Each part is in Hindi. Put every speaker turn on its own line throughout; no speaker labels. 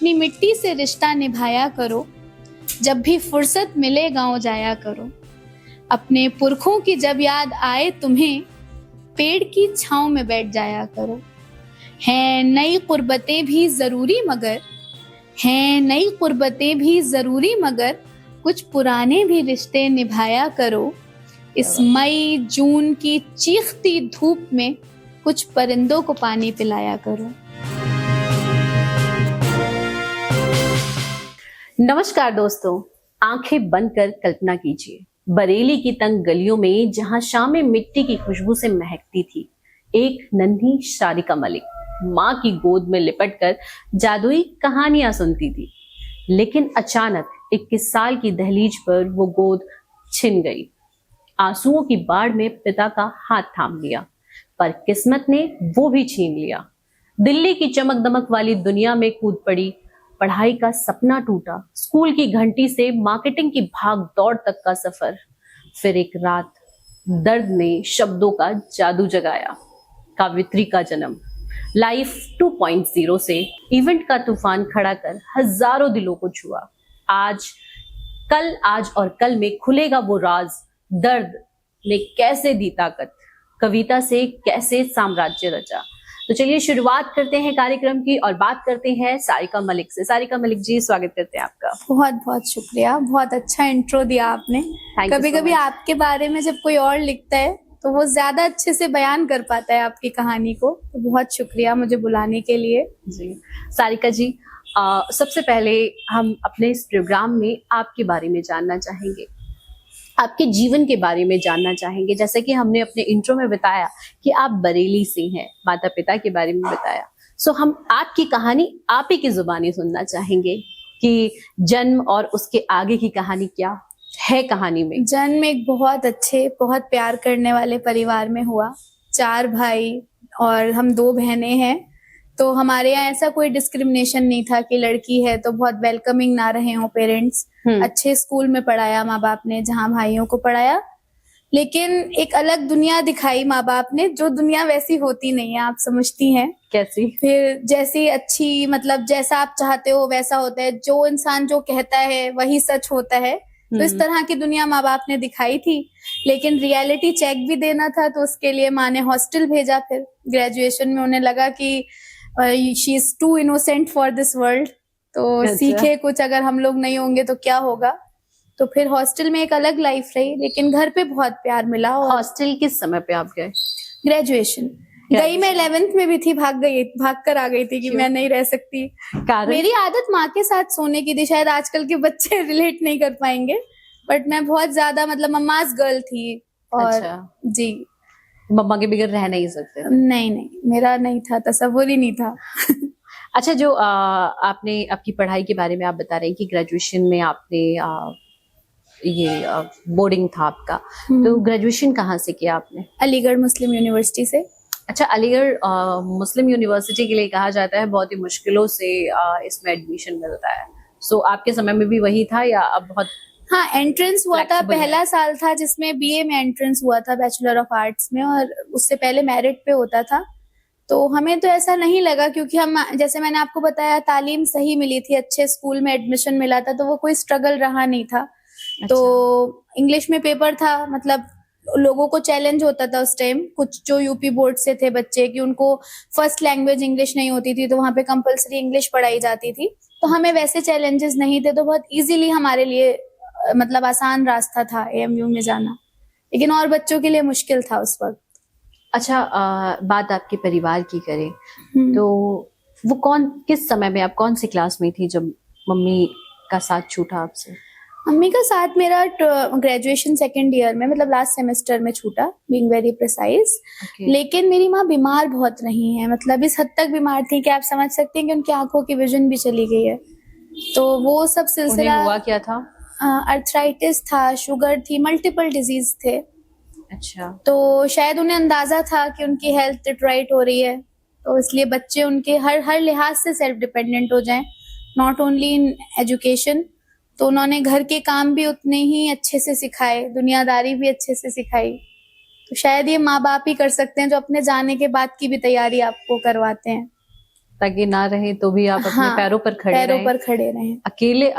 अपनी मिट्टी से रिश्ता निभाया करो। जब भी फुर्सत मिले गाँव जाया करो। अपने पुरखों की जब याद आए तुम्हें, पेड़ की छाँव में बैठ जाया करो। हैं नई कुर्बतें भी ज़रूरी मगर, हैं नई कुर्बतें भी ज़रूरी मगर, कुछ पुराने भी रिश्ते निभाया करो। इस मई जून की चीखती धूप में कुछ परिंदों को पानी पिलाया करो।
नमस्कार दोस्तों, आंखें बंद कर कल्पना कीजिए, बरेली की तंग गलियों में जहां शामें मिट्टी की खुशबू से महकती थी, एक नन्ही सारिका मलिक माँ की गोद में लिपटकर जादुई कहानियां सुनती थी। लेकिन अचानक 21 साल की दहलीज पर वो गोद छिन गई। आंसुओं की बाढ़ में पिता का हाथ थाम लिया, पर किस्मत ने वो भी छीन लिया। दिल्ली की चमक दमक वाली दुनिया में कूद पड़ी, पढ़ाई का सपना टूटा, स्कूल की घंटी से मार्केटिंग की भाग दौड़ तक का सफर। फिर एक रात दर्द ने शब्दों का जादू जगाया। काव्यत्री का जन्म लाइफ 2.0 से इवेंट का तूफान खड़ा कर हजारों दिलों को छुआ। आज और कल में खुलेगा वो राज, दर्द ने कैसे दी ताकत, कविता से कैसे साम्राज्य रचा। तो चलिए शुरुआत करते हैं कार्यक्रम की और बात करते हैं सारिका मलिक से। सारिका मलिक जी, स्वागत करते हैं आपका।
बहुत बहुत शुक्रिया, बहुत अच्छा इंट्रो दिया आपने। कभी कभी आपके बारे में जब कोई और लिखता है तो वो ज्यादा अच्छे से बयान कर पाता है आपकी कहानी को। तो बहुत शुक्रिया मुझे बुलाने के लिए।
जी सारिका जी, सबसे पहले हम अपने इस प्रोग्राम में आपके बारे में जानना चाहेंगे, आपके जीवन के बारे में जानना चाहेंगे। जैसे कि हमने अपने इंट्रो में बताया कि आप बरेली से हैं, माता पिता के बारे में बताया। सो हम आपकी कहानी आप ही की जुबानी सुनना चाहेंगे कि जन्म और उसके आगे की कहानी क्या है। कहानी में
जन्म एक बहुत अच्छे, बहुत प्यार करने वाले परिवार में हुआ। 4 भाई और हम 2 बहनें हैं। तो हमारे यहाँ ऐसा कोई डिस्क्रिमिनेशन नहीं था कि लड़की है तो बहुत वेलकमिंग ना रहे हो पेरेंट्स। अच्छे स्कूल में पढ़ाया माँ बाप ने, जहाँ भाइयों को पढ़ाया। लेकिन एक अलग दुनिया दिखाई माँ बाप ने, जो दुनिया वैसी होती नहीं है, आप समझती हैं।
कैसी?
फिर जैसी अच्छी, मतलब जैसा आप चाहते हो वैसा होता है, जो इंसान जो कहता है वही सच होता है। तो इस तरह की दुनिया माँ बाप ने दिखाई थी। लेकिन रियलिटी चेक भी देना था, तो उसके लिए माँ ने हॉस्टल भेजा। फिर ग्रेजुएशन में उन्हें लगा कि she is too innocent for this world, तो सीखे कुछ, अगर हम लोग नहीं होंगे तो क्या होगा। तो फिर हॉस्टल में एक अलग लाइफ रही, लेकिन घर पे बहुत प्यार मिला।
हॉस्टल किस समय पे आप गए?
ग्रेजुएशन गई मैं 11th में भी थी, भाग कर आ गई थी कि मैं नहीं रह सकती। मेरी आदत माँ के साथ सोने की थी। शायद आजकल के बच्चे रिलेट नहीं कर पाएंगे, बट मैं बहुत ज्यादा मतलब मम्माज गर्ल थी। और जी,
मम्मा के बगैर रह नहीं सकते?
नहीं, मेरा नहीं था, तसव्वुर ही नहीं था।
अच्छा, जो आपने आपकी पढ़ाई के बारे में आप बता रहे हैं कि ग्रेजुएशन में आपने ये बोर्डिंग था आपका, तो ग्रेजुएशन कहाँ से किया आपने?
अलीगढ़ मुस्लिम यूनिवर्सिटी से।
अच्छा, अलीगढ़ मुस्लिम यूनिवर्सिटी के लिए कहा जाता है बहुत ही मुश्किलों से इसमें एडमिशन मिलता है। सो आपके समय में भी वही था या अब बहुत?
हाँ, एंट्रेंस हुआ था, पहला साल था जिसमें बीए में एंट्रेंस हुआ था, बैचलर ऑफ आर्ट्स में, और उससे पहले मेरिट पे होता था। तो हमें तो ऐसा नहीं लगा, क्योंकि हम, जैसे मैंने आपको बताया, तालीम सही मिली थी, अच्छे स्कूल में एडमिशन मिला था, तो वो कोई स्ट्रगल रहा नहीं था। तो इंग्लिश में पेपर था, मतलब लोगों को चैलेंज होता था उस टाइम, कुछ जो यूपी बोर्ड से थे बच्चे, कि उनको फर्स्ट लैंग्वेज इंग्लिश नहीं होती थी, तो वहां पे कंपलसरी इंग्लिश पढ़ाई जाती थी। तो हमें वैसे चैलेंजेस नहीं थे, तो बहुत इजीली हमारे लिए, मतलब आसान रास्ता था एएमयू में जाना। लेकिन और बच्चों के लिए मुश्किल था उस वक्त।
अच्छा, बात आपके परिवार की करें तो वो किस समय में, आप कौन सी क्लास में थी जब मम्मी का साथ छूटा आपसे?
मम्मी का साथ मेरा ग्रेजुएशन सेकेंड ईयर में, मतलब लास्ट सेमेस्टर में छूटा, बीइंग वेरी प्रिसाइज। लेकिन मेरी माँ बीमार बहुत रही है, मतलब इस हद तक बीमार थी कि आप समझ सकते हैं कि उनकी आंखों की विजन भी चली गई है। तो वो सब सिलसिला।
हुआ क्या था?
अर्थराइटिस था, शुगर थी, मल्टीपल डिजीज थे।
अच्छा।
तो शायद उन्हें अंदाजा था कि उनकी हेल्थ डिटराइट हो रही है, तो इसलिए बच्चे उनके हर लिहाज से सेल्फ डिपेंडेंट हो जाएं, नॉट ओनली इन एजुकेशन। तो उन्होंने घर के काम भी उतने ही अच्छे से सिखाए, दुनियादारी भी अच्छे से सिखाई। तो शायद ये माँ बाप ही कर सकते हैं, जो अपने जाने के बाद की भी तैयारी आपको करवाते हैं।
ताकि ना रहे तो भी आप अपने
हाँ,
पैरों पर खड़े
पैरों
रहें,
पर खड़े रहें।
अकेले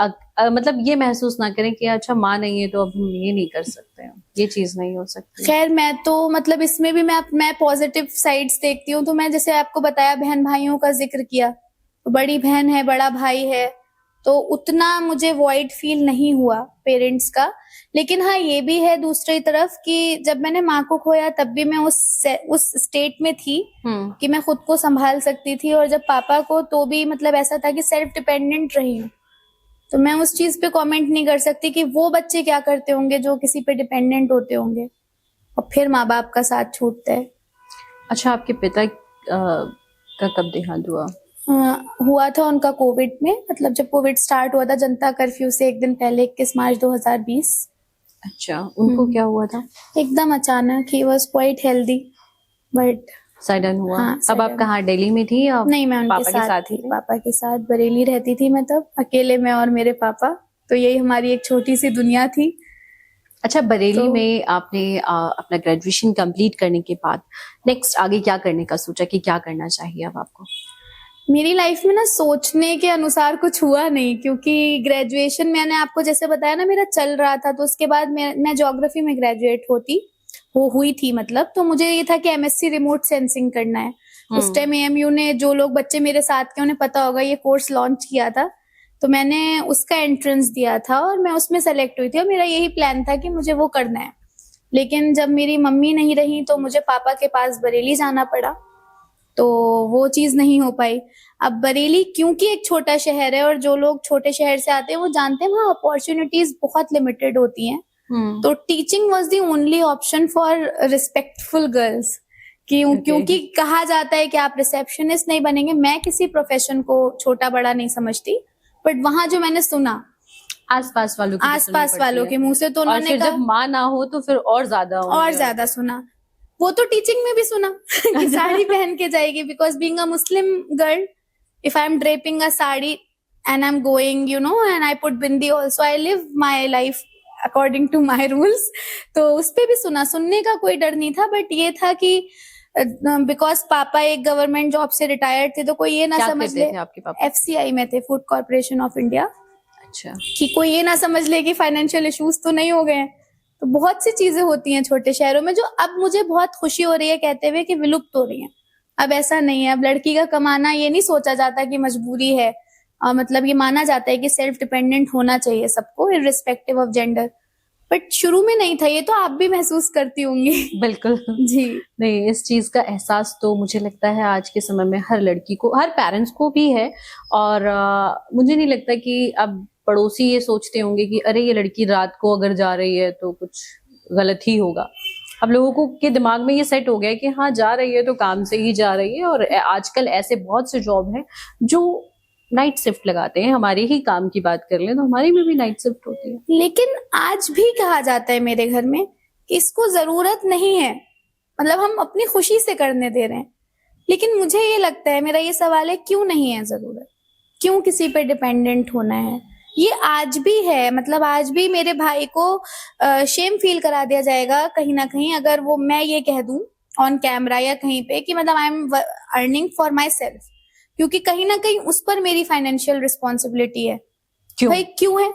मतलब ये महसूस ना करें कि अच्छा माँ नहीं है तो अब हम ये नहीं कर सकते हैं, ये चीज नहीं हो सकती।
खैर मैं तो मतलब इसमें भी मैं पॉजिटिव साइड्स देखती हूँ। तो मैं जैसे आपको बताया, बहन भाइयों का जिक्र किया, तो बड़ी बहन है, बड़ा भाई है, तो उतना मुझे वॉइड फील नहीं हुआ पेरेंट्स का। लेकिन हाँ, ये भी है दूसरी तरफ कि जब मैंने माँ को खोया तब भी मैं उस स्टेट में थी कि मैं खुद को संभाल सकती थी, और जब पापा को तो भी मतलब ऐसा था कि सेल्फ डिपेंडेंट रही हूँ। तो मैं उस चीज पे कमेंट नहीं कर सकती कि वो बच्चे क्या करते होंगे जो किसी पे डिपेंडेंट होते होंगे और फिर माँ बाप का साथ छूटता है।
अच्छा, आपके पिता का कब देहांत हुआ?
हुआ था उनका कोविड में, मतलब जब कोविड स्टार्ट हुआ था, जनता कर्फ्यू से एक दिन पहले, 21 मार्च 2020।
अच्छा, उनको क्या हुआ था?
एकदम अचानक, he was quite healthy but
sudden हुआ।
हाँ,
तब आप
sudden।
कहाँ, दिल्ली में थी या
नहीं, मैं उनके
पापा के साथ
थी,
ही थे?
पापा के साथ बरेली रहती थी मैं तब, अकेले मैं और मेरे पापा। तो यही हमारी एक छोटी सी दुनिया थी।
अच्छा, बरेली
तो
में आपने अपना ग्रेजुएशन कंप्लीट करने के बाद नेक्स्ट आगे क्या करने का सोचा कि क्या करना चाहिए अब आपको?
मेरी लाइफ में ना सोचने के अनुसार कुछ हुआ नहीं, क्योंकि ग्रेजुएशन मैंने आपको जैसे बताया ना मेरा चल रहा था, तो उसके बाद मैं ज्योग्राफी में ग्रेजुएट हुई थी मतलब। तो मुझे ये था कि एमएससी रिमोट सेंसिंग करना है। उस टाइम एएमयू ने, जो लोग बच्चे मेरे साथ के उन्हें पता होगा, ये कोर्स लॉन्च किया था। तो मैंने उसका एंट्रेंस दिया था और मैं उसमें सेलेक्ट हुई थी, और मेरा यही प्लान था कि मुझे वो करना है। लेकिन जब मेरी मम्मी नहीं रही तो मुझे पापा के पास बरेली जाना पड़ा, तो वो चीज नहीं हो पाई। अब बरेली क्योंकि एक छोटा शहर है, और जो लोग छोटे शहर से आते हैं वो जानते हैं वहाँ अपॉर्चुनिटीज बहुत लिमिटेड होती हैं। तो teaching was the only option for respectful girls, क्योंकि कहा जाता है कि आप रिसेप्शनिस्ट नहीं बनेंगे। मैं किसी प्रोफेशन को छोटा बड़ा नहीं समझती, बट वहां जो मैंने सुना
आसपास वालों
के मुंह से, तो
और
उन्होंने
फिर
कहा,
जब माँ ना हो तो फिर और ज्यादा
सुना। वो तो टीचिंग में भी सुना कि साड़ी पहन के जाएगी, because being a Muslim girl, if I am draping a sari and I am going and I put bindi also, I live my life according to my rules. तो उस पे भी सुनने का कोई डर नहीं था, बट ये था कि बिकॉज पापा एक गवर्नमेंट जॉब से रिटायर्ड थे, तो कोई ये ना समझ ले,
आपके पापा
FCI में थे, फूड कॉर्पोरेशन ऑफ इंडिया।
अच्छा,
कि कोई ये ना समझ ले कि फाइनेंशियल इश्यूज तो नहीं हो गए हैं। तो बहुत सी चीजें होती हैं छोटे शहरों में, जो अब मुझे बहुत खुशी हो रही है कहते हुए कि विलुप्त हो रही हैं। अब ऐसा नहीं है, अब लड़की का कमाना ये नहीं सोचा जाता कि मजबूरी है, मतलब ये माना जाता है कि सेल्फ डिपेंडेंट होना चाहिए सबको, इररिस्पेक्टिव ऑफ जेंडर। बट शुरू में नहीं था ये, तो आप भी महसूस करती होंगी।
बिल्कुल
जी
नहीं, इस चीज का एहसास तो मुझे लगता है आज के समय में हर लड़की को, हर पेरेंट्स को भी है। और मुझे नहीं लगता कि अब पड़ोसी ये सोचते होंगे कि अरे ये लड़की रात को अगर जा रही है तो कुछ गलत ही होगा। अब लोगों को के दिमाग में ये सेट हो गया है कि हाँ जा रही है तो काम से ही जा रही है। और आजकल ऐसे बहुत से जॉब हैं जो नाइट शिफ्ट लगाते हैं। हमारे ही काम की बात कर लें तो हमारी में भी नाइट शिफ्ट होती है।
लेकिन आज भी कहा जाता है मेरे घर में कि इसको जरूरत नहीं है, मतलब हम अपनी खुशी से करने दे रहे हैं। लेकिन मुझे ये लगता है, मेरा ये सवाल है, क्यों नहीं है जरूरत, क्यों किसी पे डिपेंडेंट होना है? ये आज भी है, मतलब आज भी मेरे भाई को शेम फील करा दिया जाएगा कहीं ना कहीं अगर वो, मैं ये कह दूं ऑन कैमरा या कहीं पे कि मतलब I am earning for my self, क्योंकि कहीं ना कहीं उस पर मेरी फाइनेंशियल रिस्पॉन्सिबिलिटी है।
क्यों
भाई क्यों है?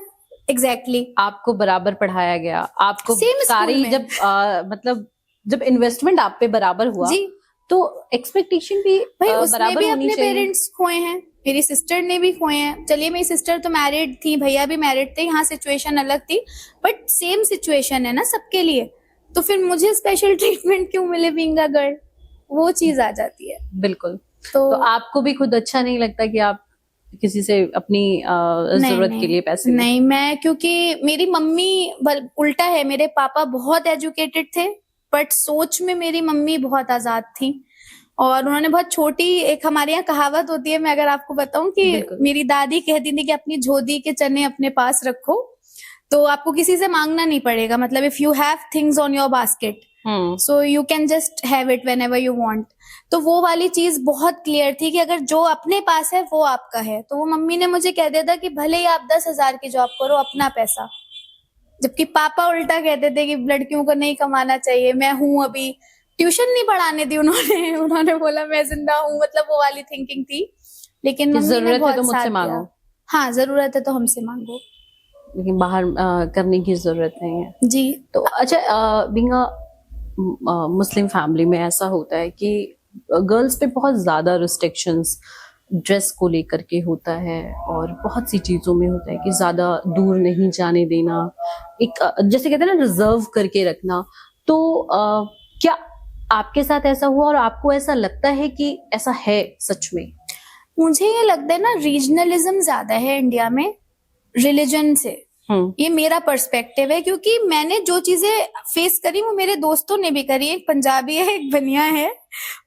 एग्जैक्टली
आपको बराबर पढ़ाया गया, आपको
Same
सारी
school में।
जब मतलब जब इन्वेस्टमेंट आप पे बराबर हुआ
जी
तो एक्सपेक्टेशन भी
भाई, उसने
बराबर
भी
होनी
अपने
चाहिए।
पेरेंट्स खोए हैं, मेरी सिस्टर ने भी खोए हैं। चलिए मेरी सिस्टर तो मैरिड थी, भैया भी मैरिड थे, यहाँ सिचुएशन अलग थी, बट सेम सिचुएशन है ना सबके लिए। तो फिर मुझे स्पेशल ट्रीटमेंट क्यों मिले बीइंग अ गर्ल? वो चीज आ जाती है।
बिल्कुल।
तो
आपको भी खुद अच्छा नहीं लगता कि आप किसी से अपनी जरूरत के लिए पैसे
नहीं, मैं, क्योंकि मेरी मम्मी उल्टा है, मेरे पापा बहुत एजुकेटेड थे, बट सोच में मेरी मम्मी बहुत आजाद थी। और उन्होंने बहुत छोटी, एक हमारे यहाँ कहावत होती है, मैं अगर आपको बताऊं कि मेरी दादी कहती थी कि अपनी झोदी के चने अपने पास रखो, तो आपको किसी से मांगना नहीं पड़ेगा। मतलब if you have things on your basket so you can just have it whenever you want. तो वो वाली चीज बहुत क्लियर थी कि अगर जो अपने पास है वो आपका है। तो वो मम्मी ने मुझे कह दिया था कि भले ही आप 10,000 की जॉब करो, अपना पैसा। जबकि पापा उल्टा कहते थे कि लड़कियों को नहीं कमाना चाहिए। मैं हूं, अभी ट्यूशन नहीं पढ़ाने दी उन्होंने बोला मैं जिंदा हूं, मतलब वो वाली थिंकिंग थी। लेकिन
कि
मम्मी ने
जरूरत है
बहुत
तो मुझसे
साथ
मांगो,
दिया। हाँ, जरूरत है तो हमसे मांगो।
लेकिन बाहर करने की जरूरत नहीं है।
जी।
तो अच्छा, बीइंग अ मुस्लिम फैमिली में ऐसा होता है कि गर्ल्स पे बहुत ज्यादा रिस्ट्रिक्शंस ड्रेस को लेकर के होता है, और बहुत सी चीजों में होता है कि ज्यादा दूर नहीं जाने देना, एक जैसे कहते हैं ना रिजर्व करके रखना। तो क्या आपके साथ ऐसा हुआ, और आपको ऐसा लगता है कि ऐसा है सच में?
मुझे ये लगता है ना, रीजनलिज्म ज्यादा है इंडिया में रिलीजन से। ये मेरा पर्सपेक्टिव है, क्योंकि मैंने जो चीजें फेस करी वो मेरे दोस्तों ने भी करी। एक पंजाबी है, एक बनिया है,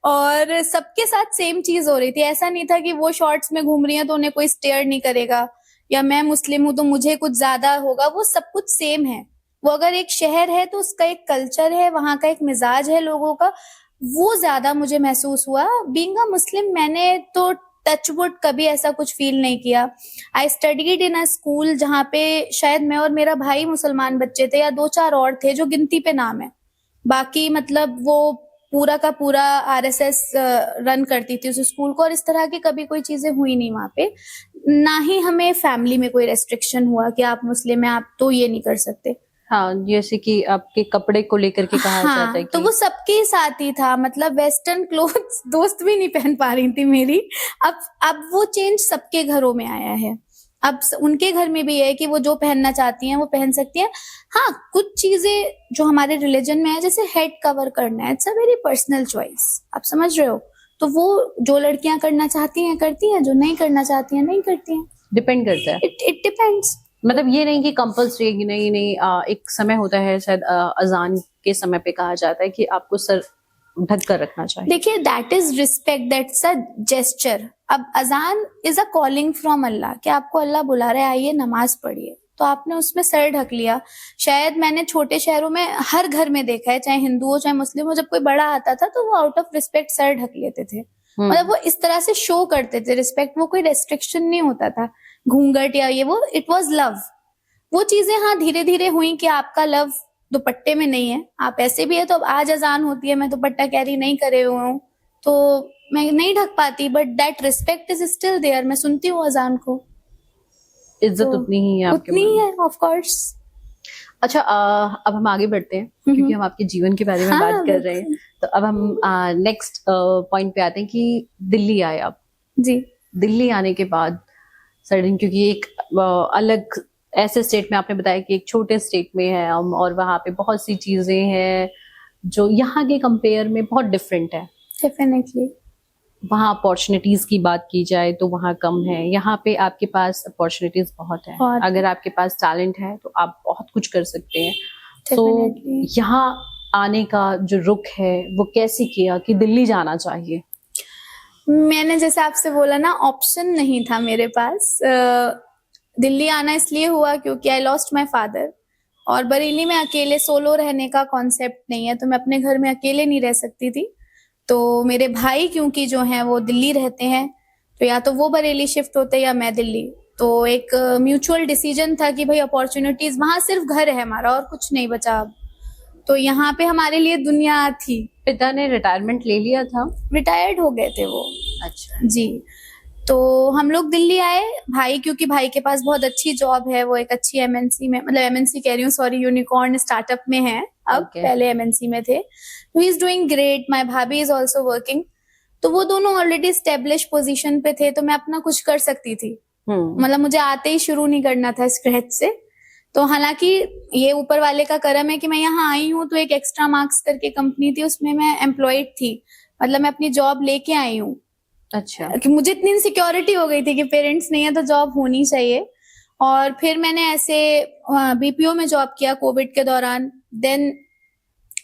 और सबके साथ सेम चीज हो रही थी। ऐसा नहीं था कि वो शॉर्ट्स में घूम रही है तो उन्हें कोई स्टेयर नहीं करेगा, या मैं मुस्लिम हूं तो मुझे कुछ ज्यादा होगा। वो सब कुछ सेम है। वो अगर एक शहर है तो उसका एक कल्चर है, वहां का एक मिजाज है लोगों का, वो ज्यादा मुझे महसूस हुआ। बीइंग अ मुस्लिम मैंने तो टचवुड कभी ऐसा कुछ फील नहीं किया। I studied in a school जहाँ पे शायद मैं और मेरा भाई मुसलमान बच्चे थे, या 2-4 और थे जो गिनती पे नाम है। बाकी मतलब वो पूरा का पूरा आरएसएस रन करती थी उस स्कूल को, और इस तरह की कभी कोई चीजें हुई नहीं वहां पे। ना ही हमें फैमिली में कोई रेस्ट्रिक्शन हुआ कि आप मुस्लिम हैं, आप तो ये नहीं कर सकते।
हाँ, जैसे कि आपके कपड़े को लेकर के कहा जाता है
हाँ, तो
कि
वो सबके साथ ही था। मतलब वेस्टर्न क्लोथ्स दोस्त भी नहीं पहन पा रही थी मेरी। अब वो चेंज सबके घरों में आया है। अब उनके घर में भी है कि वो जो पहनना चाहती हैं वो पहन सकती हैं। हाँ, कुछ चीजें जो हमारे रिलीजन में है, जैसे हेड कवर करना है, it's a very personal choice. आप समझ रहे हो? तो वो जो लड़कियां करना चाहती हैं करती हैं, जो नहीं करना चाहती हैं नहीं करती हैं।
डिपेंड करता है।
It depends.
मतलब ये नहीं कि कंपल्सरी, कि नहीं नहीं एक समय होता है शायद अजान के समय पे कहा जाता है कि आपको सर ढक कर रखना चाहिए।
देखिए, that is respect, that's a gesture. अब अजान इज अ कॉलिंग फ्रॉम अल्लाह, कि आपको अल्लाह बुला रहा है, आइए नमाज पढ़िए, तो आपने उसमें सर ढक लिया। शायद मैंने छोटे शहरों में हर घर में देखा है, चाहे हिंदू हो चाहे मुस्लिम हो, जब कोई बड़ा आता था तो वो आउट ऑफ रिस्पेक्ट सर ढक लेते थे। मतलब वो इस तरह से शो करते थे रिस्पेक्ट, वो कोई रेस्ट्रिक्शन नहीं होता था, घूंघट या ये वो, इट वाज लव। वो चीजें हाँ धीरे धीरे हुई कि आपका लव दुपट्टे में नहीं है, आप ऐसे भी है। तो अब आज अजान होती है, मैं दुपट्टा कैरी नहीं करे हुए हूँ तो मैं नहीं ढक पाती, but that respect is still there. मैं सुनती हूँ अजान को,
इज्जत
तो
उतनी ही है आपके
उतनी
मन
ही
में।
है, ऑफ कोर्स।
अच्छा, अब हम आगे बढ़ते हैं क्योंकि हम आपके जीवन के बारे में
हाँ,
बात कर रहे हैं।
बिल्कुल।
तो अब हम नेक्स्ट पॉइंट पे आते हैं कि दिल्ली आए आप।
जी।
दिल्ली आने के बाद सडन, क्योंकि एक अलग ऐसे स्टेट में, आपने बताया कि एक छोटे स्टेट में है हम, और वहाँ पे बहुत सी चीजें हैं जो यहाँ के कंपेयर में बहुत डिफरेंट है।
डेफिनेटली।
वहाँ अपॉर्चुनिटीज की बात की जाए तो वहाँ कम है, यहाँ पे आपके पास अपॉर्चुनिटीज बहुत है।
बहुत।
अगर आपके पास टैलेंट है तो आप बहुत कुछ कर सकते हैं। तो
डेफिनेटली।
यहाँ आने का जो रुख है वो कैसे किया कि दिल्ली जाना चाहिए?
मैंने जैसे आपसे बोला ना, ऑप्शन नहीं था मेरे पास। दिल्ली आना इसलिए हुआ क्योंकि आई लॉस्ट माय फादर, और बरेली में अकेले सोलो रहने का कॉन्सेप्ट नहीं है, तो मैं अपने घर में अकेले नहीं रह सकती थी। तो मेरे भाई क्योंकि जो हैं वो दिल्ली रहते हैं, तो या तो वो बरेली शिफ्ट होते या मैं दिल्ली। तो एक म्यूचुअल डिसीजन था कि भाई अपॉर्चुनिटीज, वहां सिर्फ घर है हमारा और कुछ नहीं बचा अब, तो यहाँ पे हमारे लिए दुनिया थी।
पिता ने रिटायरमेंट ले लिया था?
रिटायर्ड हो गए थे वो।
अच्छा
जी। तो हम लोग दिल्ली आए। भाई, क्योंकि भाई के पास बहुत अच्छी जॉब है, वो एक अच्छी एमएनसी में, मतलब एमएनसी कह रही हूँ सॉरी, यूनिकॉर्न स्टार्टअप में है अब।
Okay.
पहले एमएनसी में थे। तो he is doing great. My भाभी इज आल्सो वर्किंग। तो वो दोनों ऑलरेडी स्टेब्लिश पोजीशन पे थे, तो मैं अपना कुछ कर सकती थी। मतलब मुझे आते ही शुरू नहीं करना था स्क्रैच से। तो हालांकि ये ऊपर वाले का करम है कि मैं यहाँ आई हूँ, तो एक एक्स्ट्रा मार्क्स करके कंपनी थी, उसमें मैं एम्प्लॉयड थी। मतलब मैं अपनी जॉब लेके आई हूँ।
अच्छा।
कि मुझे इतनी इनसिक्योरिटी हो गई थी कि पेरेंट्स नहीं है तो जॉब होनी चाहिए। और फिर मैंने ऐसे बीपीओ में जॉब किया कोविड के दौरान। देन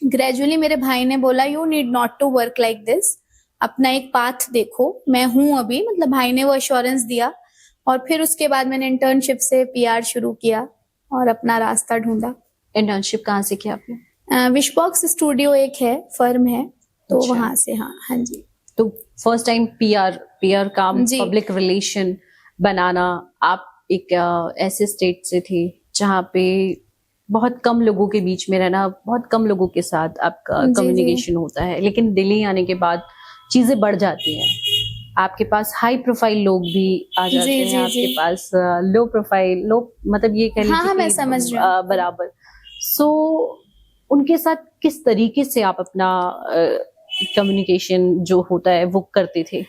ग्रेजुअली मेरे भाई ने बोला, you need not to work like this, अपना एक पाथ देखो, मैं हूं अभी। मतलब भाई ने वो एश्योरेंस दिया। और फिर उसके बाद मैंने इंटर्नशिप से पीआर शुरू किया और अपना रास्ता ढूंढा।
इंटर्नशिप कहाँ से किया आपने?
विशबॉक्स स्टूडियो एक है, फर्म है, तो
अच्छा।
वहां से। हाँ जी।
तो फर्स्ट टाइम पीआर काम,
जी।
पब्लिक रिलेशन बनाना। आप एक ऐसे स्टेट से थे जहाँ पे बहुत कम लोगों के बीच में रहना, बहुत कम लोगों के साथ आपका
जी,
कम्युनिकेशन होता है, लेकिन दिल्ली आने के बाद चीजें बढ़ जाती हैं। आपके पास हाई प्रोफाइल लोग भी आ जाते
जी,
हैं,
जी,
आपके
जी।
पास लो प्रोफाइल, लो मतलब ये कह
हाँ,
लीजिए
मैं
कि
समझ रही हूँ।
बराबर। सो उनके साथ किस तरीके से आप अपना कम्युनिकेशन जो होता है वो करते थे?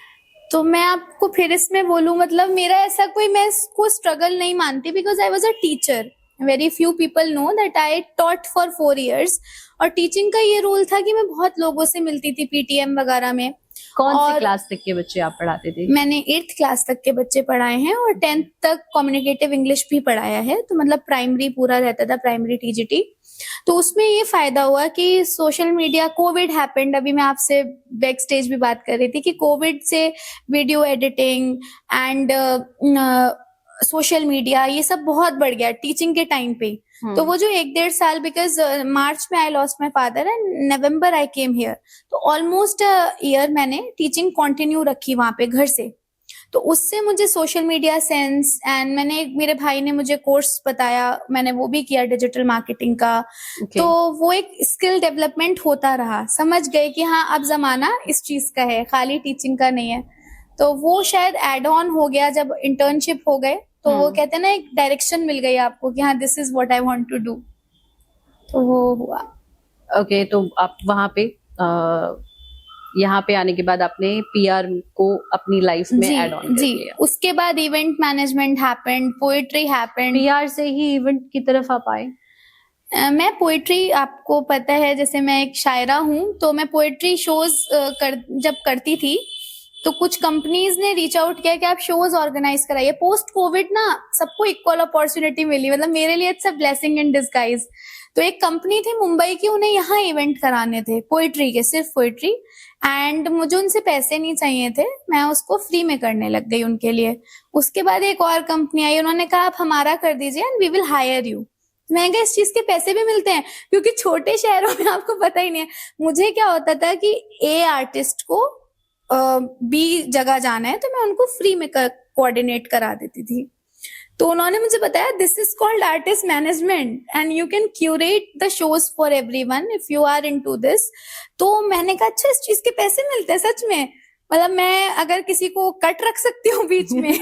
तो मैं आपको फिर इसमें बोलूँ, मतलब मेरा ऐसा कोई, मैं इसको स्ट्रगल नहीं मानती, because I was a teacher. Very few people know that I taught for 4 years। और टीचिंग का ये रोल था कि मैं बहुत लोगों से मिलती थी पीटीएम वगैरह में।
कौन सी
और
क्लास तक के बच्चे आप पढ़ाते थे?
मैंने 8th क्लास तक के बच्चे पढ़ाए हैं और 10th तक कम्युनिकेटिव इंग्लिश भी पढ़ाया है, तो मतलब प्राइमरी पूरा रहता था, प्राइमरी टीजीटी। तो उसमें ये फायदा हुआ कि सोशल मीडिया, कोविड हैपेंड, अभी मैं आपसे बैक स्टेज भी बात कर रही थी कि कोविड से video editing and social media ये सब बहुत बढ़ गया टीचिंग के टाइम पे। तो वो जो 1-1.5 साल, बिकॉज मार्च में I lost my father and November I came here, तो ऑलमोस्ट ईयर मैंने टीचिंग कंटिन्यू रखी वहां पे घर से। तो उससे मुझे सोशल मीडिया सेंस, एंड मैंने, मेरे भाई ने मुझे कोर्स बताया, मैंने वो भी किया डिजिटल मार्केटिंग का।
Okay.
तो वो एक स्किल डेवलपमेंट होता रहा, समझ गए कि हाँ अब जमाना इस चीज का है, खाली टीचिंग का नहीं है। तो वो शायद एड ऑन हो गया जब इंटर्नशिप हो गए, तो वो कहते हैं ना, एक डायरेक्शन मिल गई आपको कि हाँ this is what I want to do. तो वो हुआ।
ओके, तो आप वहां पे यहाँ पे आने के बाद आपने पीआर को अपनी लाइफ में
जी
ऐड ऑन कर
जी,
लिया।
उसके बाद event management happened, poetry happened.
PR से ही इवेंट की तरफ आप आए?
मैं पोएट्री, आपको पता है जैसे मैं एक शायरा हूँ, तो मैं पोएट्री शोज जब करती थी तो कुछ कंपनीज ने रीच आउट किया कि आप शोज ऑर्गेनाइज कराइए। पोस्ट कोविड ना सबको इक्वल अपॉर्चुनिटी मिली, मतलब मेरे लिए it's a blessing in disguise. तो एक कंपनी थी मुंबई की, उन्हें यहाँ इवेंट कराने थे पोएट्री के, सिर्फ पोएट्री, एंड मुझे उनसे पैसे नहीं चाहिए थे, मैं उसको फ्री में करने लग गई उनके लिए। उसके बाद एक और कंपनी आई, उन्होंने कहा आप हमारा कर दीजिए and we will hire you. मैंने कहा इस चीज के पैसे भी मिलते हैं, क्योंकि छोटे शहरों में आपको पता ही नहीं है। मुझे क्या होता था कि ए आर्टिस्ट को बी जगह जाना है तो मैं उनको फ्री में कोऑर्डिनेट करा देती थी। तो उन्होंने मुझे बताया this is called artist management and you can curate the shows for everyone if you are into this. तो मैंने कहा अच्छा इस चीज के पैसे मिलते हैं सच में, मतलब मैं अगर किसी को कट रख सकती हूँ बीच में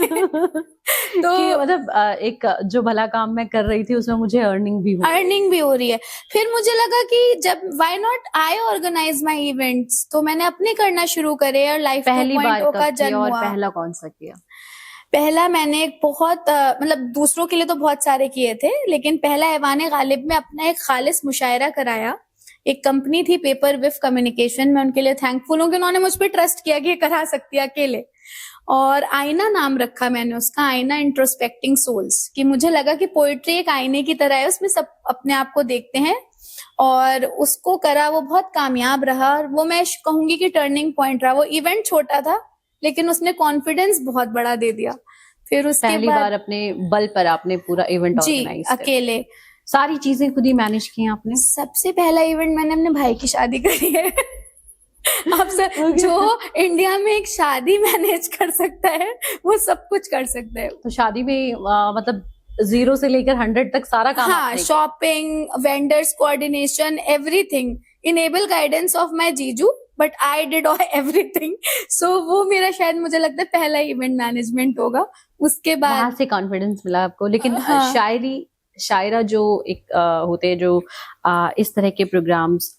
तो
कि मतलब एक जो भला काम मैं कर रही थी उसमें मुझे अर्निंग भी
हो रही है। फिर मुझे लगा कि जब why not I organise my events, तो मैंने अपने करना शुरू करे और लाइफ
पहली बार
2.0 का
कब किया
जन्म
और
हुआ।
पहला कौन सा किया?
पहला मैंने एक बहुत मतलब दूसरों के लिए तो बहुत सारे किए थे, लेकिन पहला ऐवान गालिब में अपना एक खालिस मुशायरा कराया। एक कंपनी थी पेपर विफ कम्युनिकेशन, मैं उनके लिए थैंकफुल हूँ कि उन्होंने मुझ पर ट्रस्ट किया कि ये करा सकती है अकेले। और आईना नाम रखा मैंने उसका, आईना इंट्रोस्पेक्टिंग सोल्स, कि मुझे लगा कि पोएट्री एक आईने की तरह है, उसमें सब अपने आप को देखते हैं। और उसको करा, वो बहुत कामयाब रहा और वो मैं कहूंगी कि टर्निंग पॉइंट रहा। वो इवेंट छोटा था लेकिन उसने कॉन्फिडेंस बहुत बड़ा दे दिया। फिर उसके
पहली
बाद
बार अपने बल पर आपने पूरा इवेंट
जी
ऑर्गेनाइज
अकेले
सारी चीजें खुद ही मैनेज की आपने?
सबसे पहला इवेंट मैंने अपने भाई की शादी करी है अब सर जो इंडिया में एक शादी मैनेज कर सकता है वो सब कुछ कर सकता है।
तो शादी में मतलब 0 से लेकर 100 तक सारा काम
हाँ,
आपने
shopping, vendors coordination, everything, enable guidance of my जीजू, but I did all everything. So वो मेरा शायद मुझे लगता है पहला इवेंट मैनेजमेंट होगा। उसके
वहां
बाद
से कॉन्फिडेंस मिला आपको। लेकिन
हाँ,
शायरा जो एक होते हैं जो इस तरह के प्रोग्राम्स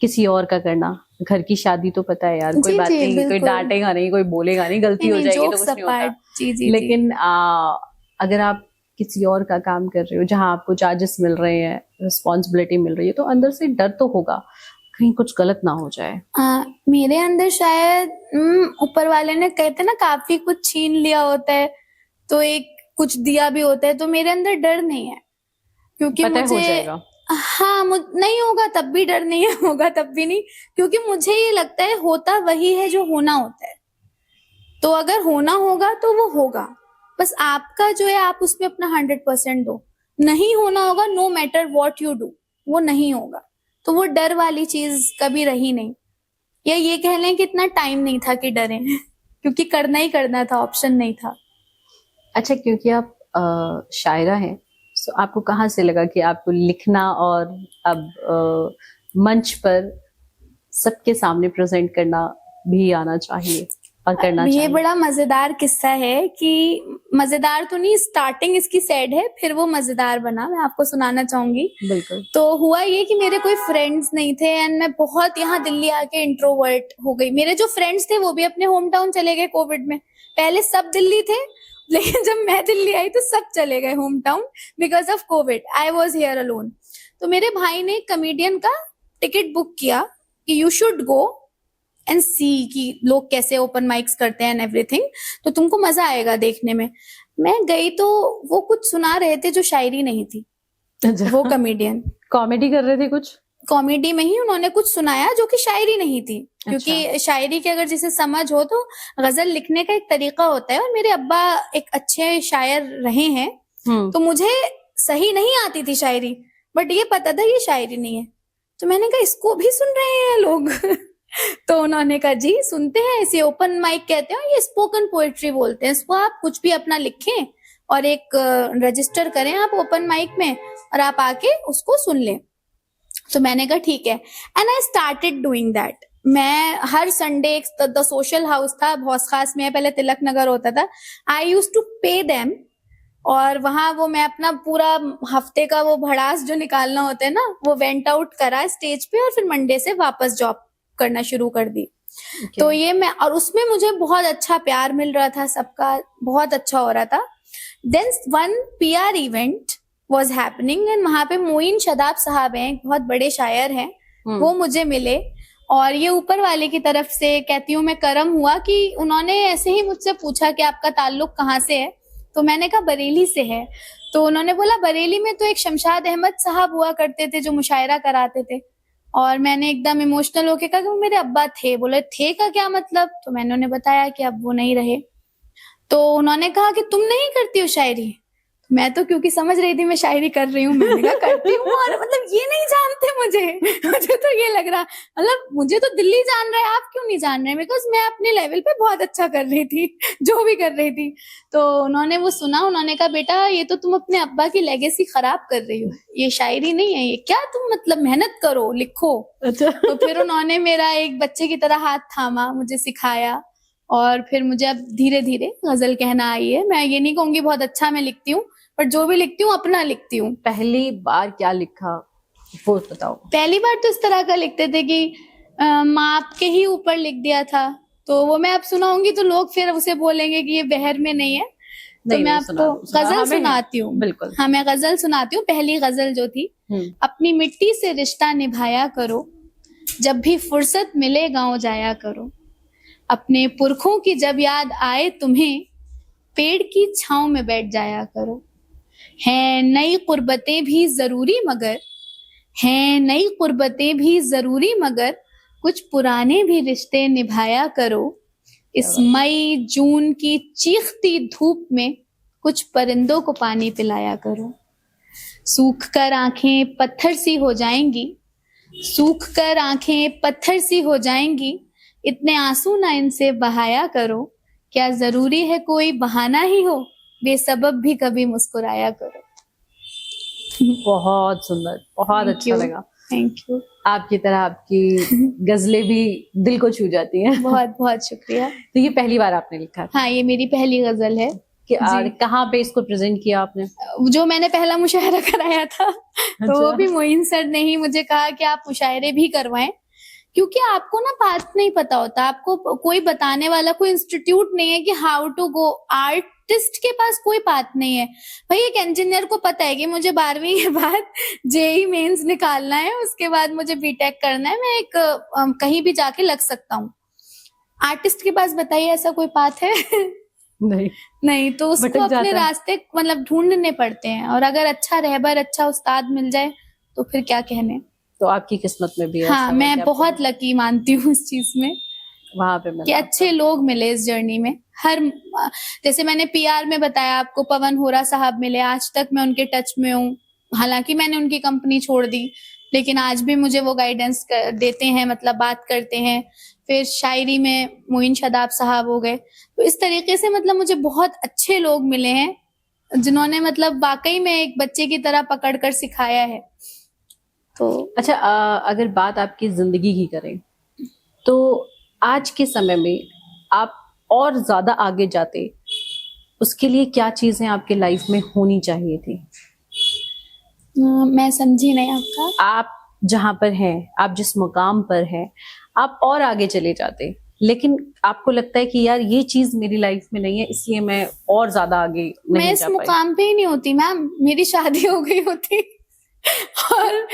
किसी और का करना, घर की शादी तो पता है यार, कोई
जी
बात
जी
नहीं, कोई
बिल्कुल,
डांटेगा नहीं, कोई बोलेगा नहीं, गलती हो जाएगी तो
जोक्स
कुछ नहीं होता।
अपार्ट, जी जी
लेकिन अगर आप किसी और का काम कर रहे हो जहां आपको चार्जेस मिल रहे हैं, रिस्पॉन्सिबिलिटी मिल रही है, तो अंदर से डर तो होगा कहीं कुछ गलत ना हो जाए।
मेरे अंदर शायद ऊपर वाले ने, कहते ना काफी कुछ छीन लिया होता है तो एक कुछ दिया भी होता है, तो मेरे अंदर डर नहीं है क्योंकि
पता
मुझे
हो जाएगा।
हाँ नहीं होगा तब भी डर नहीं है, होगा तब भी नहीं, क्योंकि मुझे ये लगता है होता वही है जो होना होता है। तो अगर होना होगा तो वो होगा, बस आपका जो है आप उसमें अपना 100% दो। नहीं होना होगा, no matter what you do, वो नहीं होगा। तो वो डर वाली चीज कभी रही नहीं, या ये कह लें कि इतना टाइम नहीं था कि डरे क्योंकि करना ही करना था, ऑप्शन नहीं था।
अच्छा, क्योंकि आप शायरा हैं, तो आपको कहाँ से लगा कि आपको लिखना और अब मंच पर सबके सामने प्रेजेंट करना भी आना चाहिए? और करना
ये
चाहिए?
बड़ा मजेदार किस्सा है कि मजेदार तो नहीं, स्टार्टिंग इसकी सैड है, फिर वो मजेदार बना, मैं आपको सुनाना चाहूंगी।
बिल्कुल।
तो हुआ ये कि मेरे कोई फ्रेंड्स नहीं थे एंड मैं बहुत यहाँ दिल्ली आके इंट्रोवर्ट हो गई। मेरे जो फ्रेंड्स थे वो भी अपने होम टाउन चले गए कोविड में। पहले सब दिल्ली थे, लेकिन जब मैं दिल्ली आई तो सब चले गए home town because of Covid. I was here alone. तो मेरे भाई ने कॉमेडियन का टिकट बुक किया कि यू शुड गो एंड सी कि लोग कैसे ओपन माइक्स करते हैं एंड एवरीथिंग, तो तुमको मजा आएगा देखने में। मैं गई तो वो कुछ सुना रहे थे जो शायरी नहीं थी। वो कॉमेडियन
कॉमेडी कर रहे थे कुछ?
कॉमेडी में ही उन्होंने कुछ सुनाया जो कि शायरी नहीं थी। क्योंकि शायरी की अगर जिसे समझ हो तो गजल लिखने का एक तरीका होता है, और मेरे अब्बा एक अच्छे शायर रहे हैं, तो मुझे सही नहीं आती थी शायरी, बट ये पता था ये शायरी नहीं है। तो मैंने कहा इसको भी सुन रहे हैं लोग। तो उन्होंने कहा जी सुनते हैं, इसे ओपन माइक कहते हैं, ये स्पोकन पोएट्री बोलते हैं इसको। आप कुछ भी अपना लिखें और एक रजिस्टर करें आप ओपन माइक में, और आप आके उसको सुन लें। तो मैंने कहा ठीक है, and I started doing that. मैं हर संडे, द सोशल हाउस था बहुत खास में, पहले तिलक नगर होता था, आई यूज टू पे देम, और वहां वो मैं अपना पूरा हफ्ते का वो भड़ास जो निकालना होता है ना, वो वेंट आउट करा स्टेज पे, और फिर मंडे से वापस जॉब करना शुरू कर दी। तो ये मैं, और उसमें मुझे बहुत अच्छा प्यार मिल रहा था, सबका बहुत अच्छा हो रहा था। Then one PR event was happening, and वहां पे मोइन शदाब साहब हैं, बहुत बड़े शायर हैं, वो मुझे मिले। और ये ऊपर वाले की तरफ से कहती हूँ मैं, करम हुआ कि उन्होंने ऐसे ही मुझसे पूछा कि आपका ताल्लुक कहाँ से है। तो मैंने कहा बरेली से है। तो उन्होंने बोला बरेली में तो एक शमशाद अहमद साहब हुआ करते थे जो मुशायरा कराते थे। और मैंने एकदम इमोशनल होके कहा कि वो मेरे अब्बा थे। बोले थे का क्या मतलब? तो मैंने उन्हें बताया कि अब वो नहीं रहे। तो उन्होंने कहा कि तुम नहीं करती हो शायरी? मैं तो क्योंकि समझ रही थी मैं शायरी कर रही हूँ, मैंने कहा करती हूँ, और मतलब ये नहीं जानते मुझे तो ये लग रहा, मतलब मुझे तो दिल्ली जान रहा है, आप क्यों नहीं जान रहे? बिकॉज मैं अपने लेवल पे बहुत अच्छा कर रही थी, जो भी कर रही थी। तो उन्होंने वो सुना, उन्होंने कहा बेटा ये तो तुम अपने अब्बा की लेगेसी खराब कर रही हो, ये शायरी नहीं है, ये क्या तुम मतलब मेहनत करो लिखो।
अच्छा।
तो फिर उन्होंने मेरा एक बच्चे की तरह हाथ थामा, मुझे सिखाया, और फिर मुझे अब धीरे धीरे गजल कहना आई है। मैं ये नहीं कहूंगी बहुत अच्छा मैं लिखती हूँ, पर जो भी लिखती हूँ अपना लिखती हूँ।
पहली बार क्या लिखा वो बताओ।
पहली बार तो इस तरह का लिखते थे कि माप के ही ऊपर लिख दिया था, तो वो मैं अब सुनाऊंगी तो लोग फिर उसे बोलेंगे कि ये बहर में नहीं है। तो मैं आपको गजल सुनाती हूँ।
बिल्कुल।
हाँ मैं गजल सुनाती हूँ। पहली गजल जो थी, अपनी मिट्टी से रिश्ता निभाया करो, जब भी फुर्सत मिले गाँव जाया करो, अपने पुरखों की जब याद आए तुम्हें, पेड़ की छांव में बैठ जाया करो। हैं नई कुर्बतें भी जरूरी मगर, हैं नई कुर्बतें भी जरूरी मगर, कुछ पुराने भी रिश्ते निभाया करो। इस मई जून की चीखती धूप में कुछ परिंदों को पानी पिलाया करो। सूख कर आंखें पत्थर सी हो जाएंगी, सूख कर आंखें पत्थर सी हो जाएंगी, इतने आंसू ना इनसे बहाया करो। क्या जरूरी है कोई बहाना ही हो, बेसबब भी कभी मुस्कुराया करो।
बहुत सुंदर, बहुत
Thank
अच्छा
you.
लगा।
Thank you.
आपकी तरह आपकी गजलें भी दिल को छू जाती हैं।
बहुत बहुत शुक्रिया।
तो ये पहली बार आपने लिखा था?
हाँ ये मेरी पहली गजल है।
कि कहाँ पे इसको प्रेजेंट किया आपने?
जो मैंने पहला मुशायरा कराया था, तो वो भी मोइन सर ने ही मुझे कहा कि आप मुशायरे भी करवाएं, क्योंकि आपको ना बात नहीं पता होता, आपको कोई बताने वाला, कोई इंस्टीट्यूट नहीं है कि हाउ टू गो। आर्टिस्ट के पास कोई बात नहीं है भाई। एक इंजीनियर को पता है कि मुझे 12वीं के बाद JEE मेंस निकालना है, उसके बाद मुझे BTech करना है, मैं एक कहीं भी जाके लग सकता हूँ। आर्टिस्ट के पास बताइए ऐसा कोई बात है? नहीं, तो उसको अपने रास्ते मतलब ढूंढने पड़ते हैं, और अगर अच्छा रहबर, अच्छा उस्ताद मिल जाए तो फिर क्या कहने।
तो आपकी किस्मत में भी है।
हाँ मैं बहुत लकी मानती हूँ इस चीज में,
वहां पे
कि अच्छे लोग मिले इस जर्नी में। हर जैसे मैंने PR में बताया आपको, पवन होरा साहब मिले, आज तक मैं उनके टच में हूँ। हालांकि मैंने उनकी कंपनी छोड़ दी, लेकिन आज भी मुझे वो गाइडेंस देते हैं, मतलब बात करते हैं। फिर शायरी में मोइन शदाब साहब हो गए। तो इस तरीके से मतलब मुझे बहुत अच्छे लोग मिले हैं, जिन्होंने मतलब वाकई में एक बच्चे की तरह पकड़ कर सिखाया है। तो
अच्छा, अगर बात आपकी जिंदगी की करें तो आज के समय में आप और ज्यादा आगे जाते, उसके लिए क्या चीजें आपके लाइफ में होनी चाहिए थी?
मैं समझी नहीं आपका।
आप जहां पर हैं, आप जिस मुकाम पर हैं, आप और आगे चले जाते, लेकिन आपको लगता है कि यार ये चीज मेरी लाइफ में नहीं है, इसलिए मैं और ज्यादा आगे
मैं
नहीं
इस
जा पाई।
मुकाम पे ही नहीं होती मैम, मेरी शादी हो गई होती और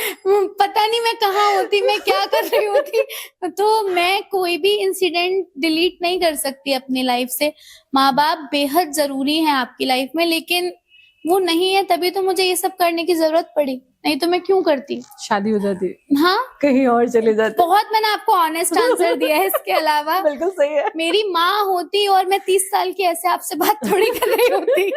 पता नहीं मैं कहाँ होती, मैं क्या कर रही होती। तो मैं कोई भी इंसिडेंट डिलीट नहीं कर सकती अपनी लाइफ से। माँ बाप बेहद जरूरी हैं आपकी लाइफ में, लेकिन वो नहीं है तभी तो मुझे ये सब करने की जरूरत पड़ी, नहीं तो मैं क्यों करती।
शादी हो जाती,
हाँ,
कहीं और चले जाते।
बहुत मैंने आपको ऑनेस्ट आंसर दिया है। इसके अलावा
बिल्कुल सही है।
मेरी माँ होती और मैं 30 साल की ऐसे आपसे बात थोड़ी कर रही होती।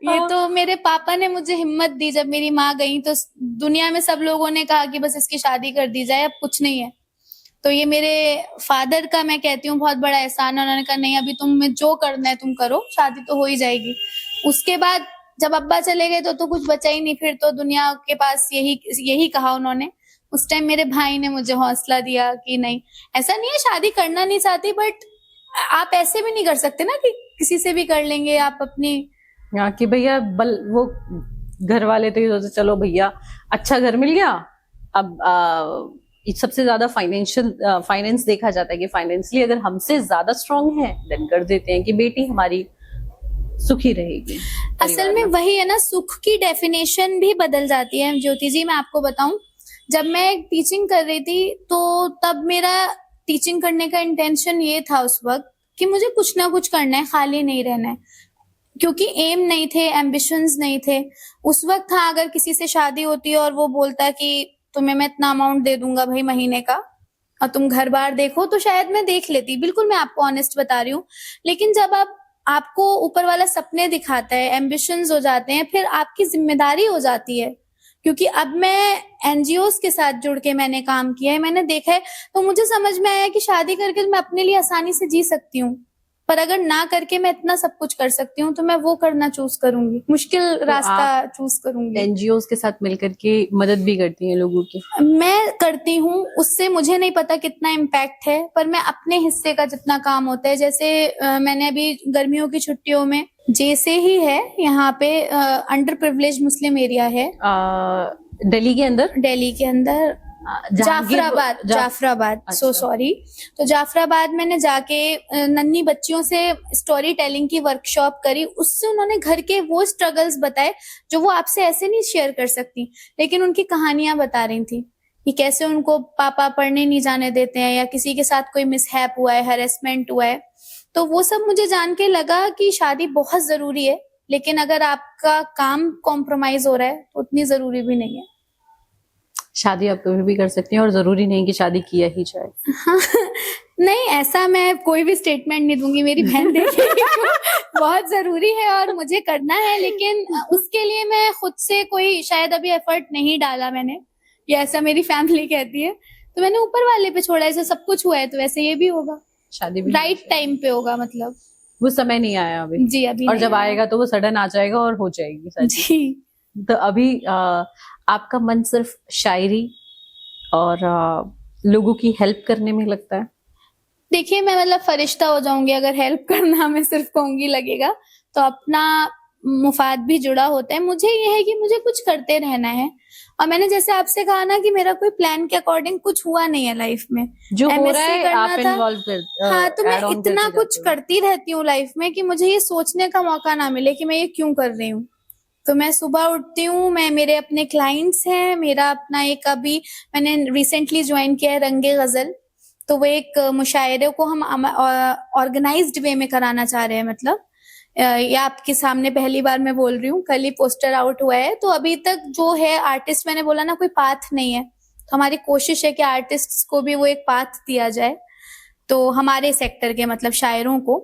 ये तो मेरे पापा ने मुझे हिम्मत दी जब मेरी माँ गई, तो दुनिया में सब लोगों ने कहा कि बस इसकी शादी कर दी जाए, अब कुछ नहीं है। तो ये मेरे फादर का मैं कहती हूँ बहुत बड़ा एहसान है, उन्होंने कहा नहीं अभी तुम्हें जो करना है तुम करो, शादी तो हो ही जाएगी। उसके बाद जब अब्बा चले गए तो कुछ बचा ही नहीं, फिर तो दुनिया के पास यही कहा उन्होंने। उस टाइम मेरे भाई ने मुझे हौसला दिया कि नहीं, ऐसा नहीं है शादी करना नहीं चाहती, बट आप ऐसे भी नहीं कर सकते ना कि किसी से भी कर लेंगे आप अपनी।
हाँ, कि भैया वो घर वाले तो ये सोचते चलो भैया अच्छा घर मिल गया, अब सबसे ज्यादा फाइनेंस देखा जाता है कि फाइनेंशियली अगर हमसे ज्यादा स्ट्रांग है देन कर देते हैं कि बेटी हमारी सुखी रहेगी।
असल में वही है ना, सुख की डेफिनेशन भी बदल जाती है ज्योति जी। मैं आपको बताऊं, जब मैं टीचिंग कर रही थी तो तब मेरा टीचिंग करने का इंटेंशन ये था उस वक्त कि मुझे कुछ ना कुछ करना है, खाली नहीं रहना है, क्योंकि एम नहीं थे, एम्बिशंस नहीं थे। उस वक्त हाँ, अगर किसी से शादी होती और वो बोलता कि तुम्हें मैं इतना अमाउंट दे दूंगा भाई महीने का और तुम घर बार देखो, तो शायद मैं देख लेती। बिल्कुल मैं आपको ऑनेस्ट बता रही हूँ। लेकिन जब आपको ऊपर वाला सपने दिखाता है, एम्बिशंस हो जाते हैं, फिर आपकी जिम्मेदारी हो जाती है। क्योंकि अब मैं एनजीओस के साथ जुड़ के मैंने काम किया है, मैंने देखा है, तो मुझे समझ में आया कि शादी करके मैं अपने लिए आसानी से जी सकती हूँ, पर अगर ना करके मैं इतना सब कुछ कर सकती हूँ तो मैं वो करना चूज करूंगी, मुश्किल रास्ता चूज करूंगी।
एनजीओस के साथ मिलकर के मदद भी करती हैं लोगों की?
मैं करती हूँ, उससे मुझे नहीं पता कितना इम्पैक्ट है, पर मैं अपने हिस्से का जितना काम होता है, जैसे मैंने अभी गर्मियों की छुट्टियों में जैसे ही है यहाँ पे अंडर प्रिविलेज मुस्लिम एरिया है
दिल्ली के अंदर जाफराबाद सो सॉरी। तो जाफराबाद मैंने जाके नन्ही बच्चियों से स्टोरी टेलिंग की वर्कशॉप करी। उससे उन्होंने घर के वो स्ट्रगल्स बताए जो वो आपसे ऐसे नहीं शेयर कर सकती, लेकिन उनकी कहानियां बता रही थी कि कैसे उनको पापा पढ़ने नहीं जाने देते हैं, या किसी के साथ कोई मिसहैप हुआ है, हैरेसमेंट हुआ है। तो वो सब मुझे जान के लगा कि शादी बहुत जरूरी है, लेकिन अगर आपका काम कॉम्प्रोमाइज हो रहा है तो उतनी जरूरी भी नहीं है। शादी आप कभी भी कर सकती हैं और जरूरी नहीं कि शादी किया ही जाए।
हाँ, नहीं ऐसा मैं कोई भी स्टेटमेंट नहीं दूंगी, मेरी बहन देखेगी तो बहुत जरूरी है और मुझे करना है, लेकिन उसके लिए मैं खुद से कोई शायद अभी एफर्ट नहीं डाला मैंने, या ऐसा मेरी फैमिली कहती है, तो मैंने ऊपर वाले पे छोड़ा। ऐसे सब कुछ हुआ है तो वैसे ये भी होगा,
शादी भी
राइट टाइम पे होगा, मतलब
वो समय नहीं आया अभी।
जी अभी,
और जब आएगा तो वो सडन आ जाएगा और हो जाएगी शादी।
जी।
तो अभी आपका मन सिर्फ शायरी और लोगों की हेल्प करने में लगता है?
देखिए मैं मतलब फरिश्ता हो जाऊंगी अगर हेल्प करना मैं सिर्फ कहूंगी लगेगा, तो अपना मुफाद भी जुड़ा होता है। मुझे ये है कि मुझे कुछ करते रहना है, और मैंने जैसे आपसे कहा ना कि मेरा कोई प्लान के अकॉर्डिंग कुछ हुआ नहीं है लाइफ में,
जो हो रहा है
करना
आप
था।
इन्वॉल्व कर
हाँ, तो मैं इतना कुछ करती रहती हूँ लाइफ में कि मुझे ये सोचने का मौका ना मिले कि मैं ये क्यों कर रही हूँ। तो मैं सुबह उठती हूँ, मैं मेरे अपने क्लाइंट्स हैं, मेरा अपना एक अभी मैंने रिसेंटली ज्वाइन किया है रंगे गजल, तो वो एक मुशायरे को हम ऑर्गेनाइज्ड वे में कराना चाह रहे हैं। मतलब ये आपके सामने पहली बार मैं बोल रही हूँ, कल ही पोस्टर आउट हुआ है। तो अभी तक जो है आर्टिस्ट, मैंने बोला ना कोई पाथ नहीं है, तो हमारी कोशिश है कि आर्टिस्ट्स को भी वो एक पाथ दिया जाए, तो हमारे सेक्टर के मतलब शायरों को,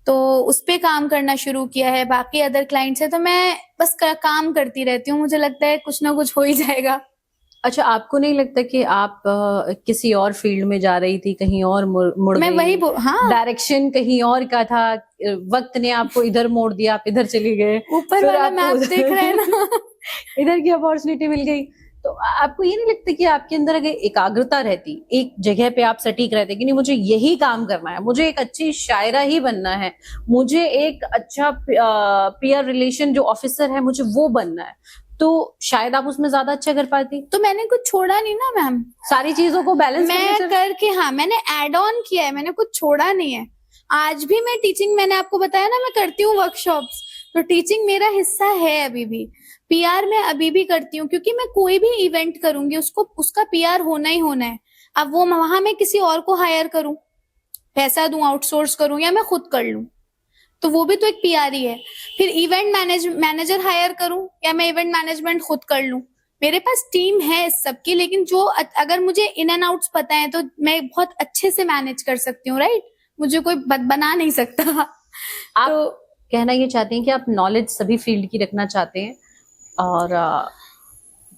तो उस पे काम करना शुरू किया है। बाकी अदर क्लाइंट्स है तो मैं बस काम करती रहती हूँ, मुझे लगता है कुछ ना कुछ हो ही जाएगा।
अच्छा, आपको नहीं लगता कि आप किसी और फील्ड में जा रही थी, कहीं और मुड़
मैं वही हाँ,
डायरेक्शन कहीं और का था, वक्त ने आपको इधर मोड़ दिया, आप इधर चली गए,
ऊपर वाला मैप देख रहे हैं ना
इधर की अपॉर्चुनिटी मिल गई, तो आपको ये नहीं लगता कि आपके अंदर अगर एकाग्रता रहती, एक जगह पे आप सटीक रहते कि नहीं मुझे यही काम करना है, मुझे एक अच्छी शायरा ही बनना है, मुझे एक अच्छा पीआर रिलेशन जो ऑफिसर है मुझे वो बनना है, तो शायद आप उसमें ज्यादा अच्छा कर पाती।
तो मैंने कुछ छोड़ा नहीं ना मैम,
सारी चीजों को बैलेंस
मैं करके, हाँ मैंने एड ऑन किया है, मैंने कुछ छोड़ा नहीं है। आज भी मैं टीचिंग, मैंने आपको बताया ना मैं करती हूँ वर्कशॉप्स, तो टीचिंग मेरा हिस्सा है अभी भी। पीआर मैं अभी भी करती हूँ, क्योंकि मैं कोई भी इवेंट करूंगी उसको, उसका पीआर होना ही होना है। अब वो वहां मैं किसी और को हायर करूं, पैसा दूं, आउटसोर्स करूं, या मैं खुद कर लूं, तो वो भी तो एक पीआर ही है। फिर इवेंट मैनेजर हायर करूं, या मैं इवेंट मैनेजमेंट खुद कर लूं। मेरे पास टीम है इस सबकी, लेकिन जो अगर मुझे इन एंड आउट्स पता है तो मैं बहुत अच्छे से मैनेज कर सकती हूँ, राइट। मुझे कोई बना नहीं सकता।
आप
तो
कहना ये चाहते हैं कि आप नॉलेज सभी फील्ड की रखना चाहते हैं, और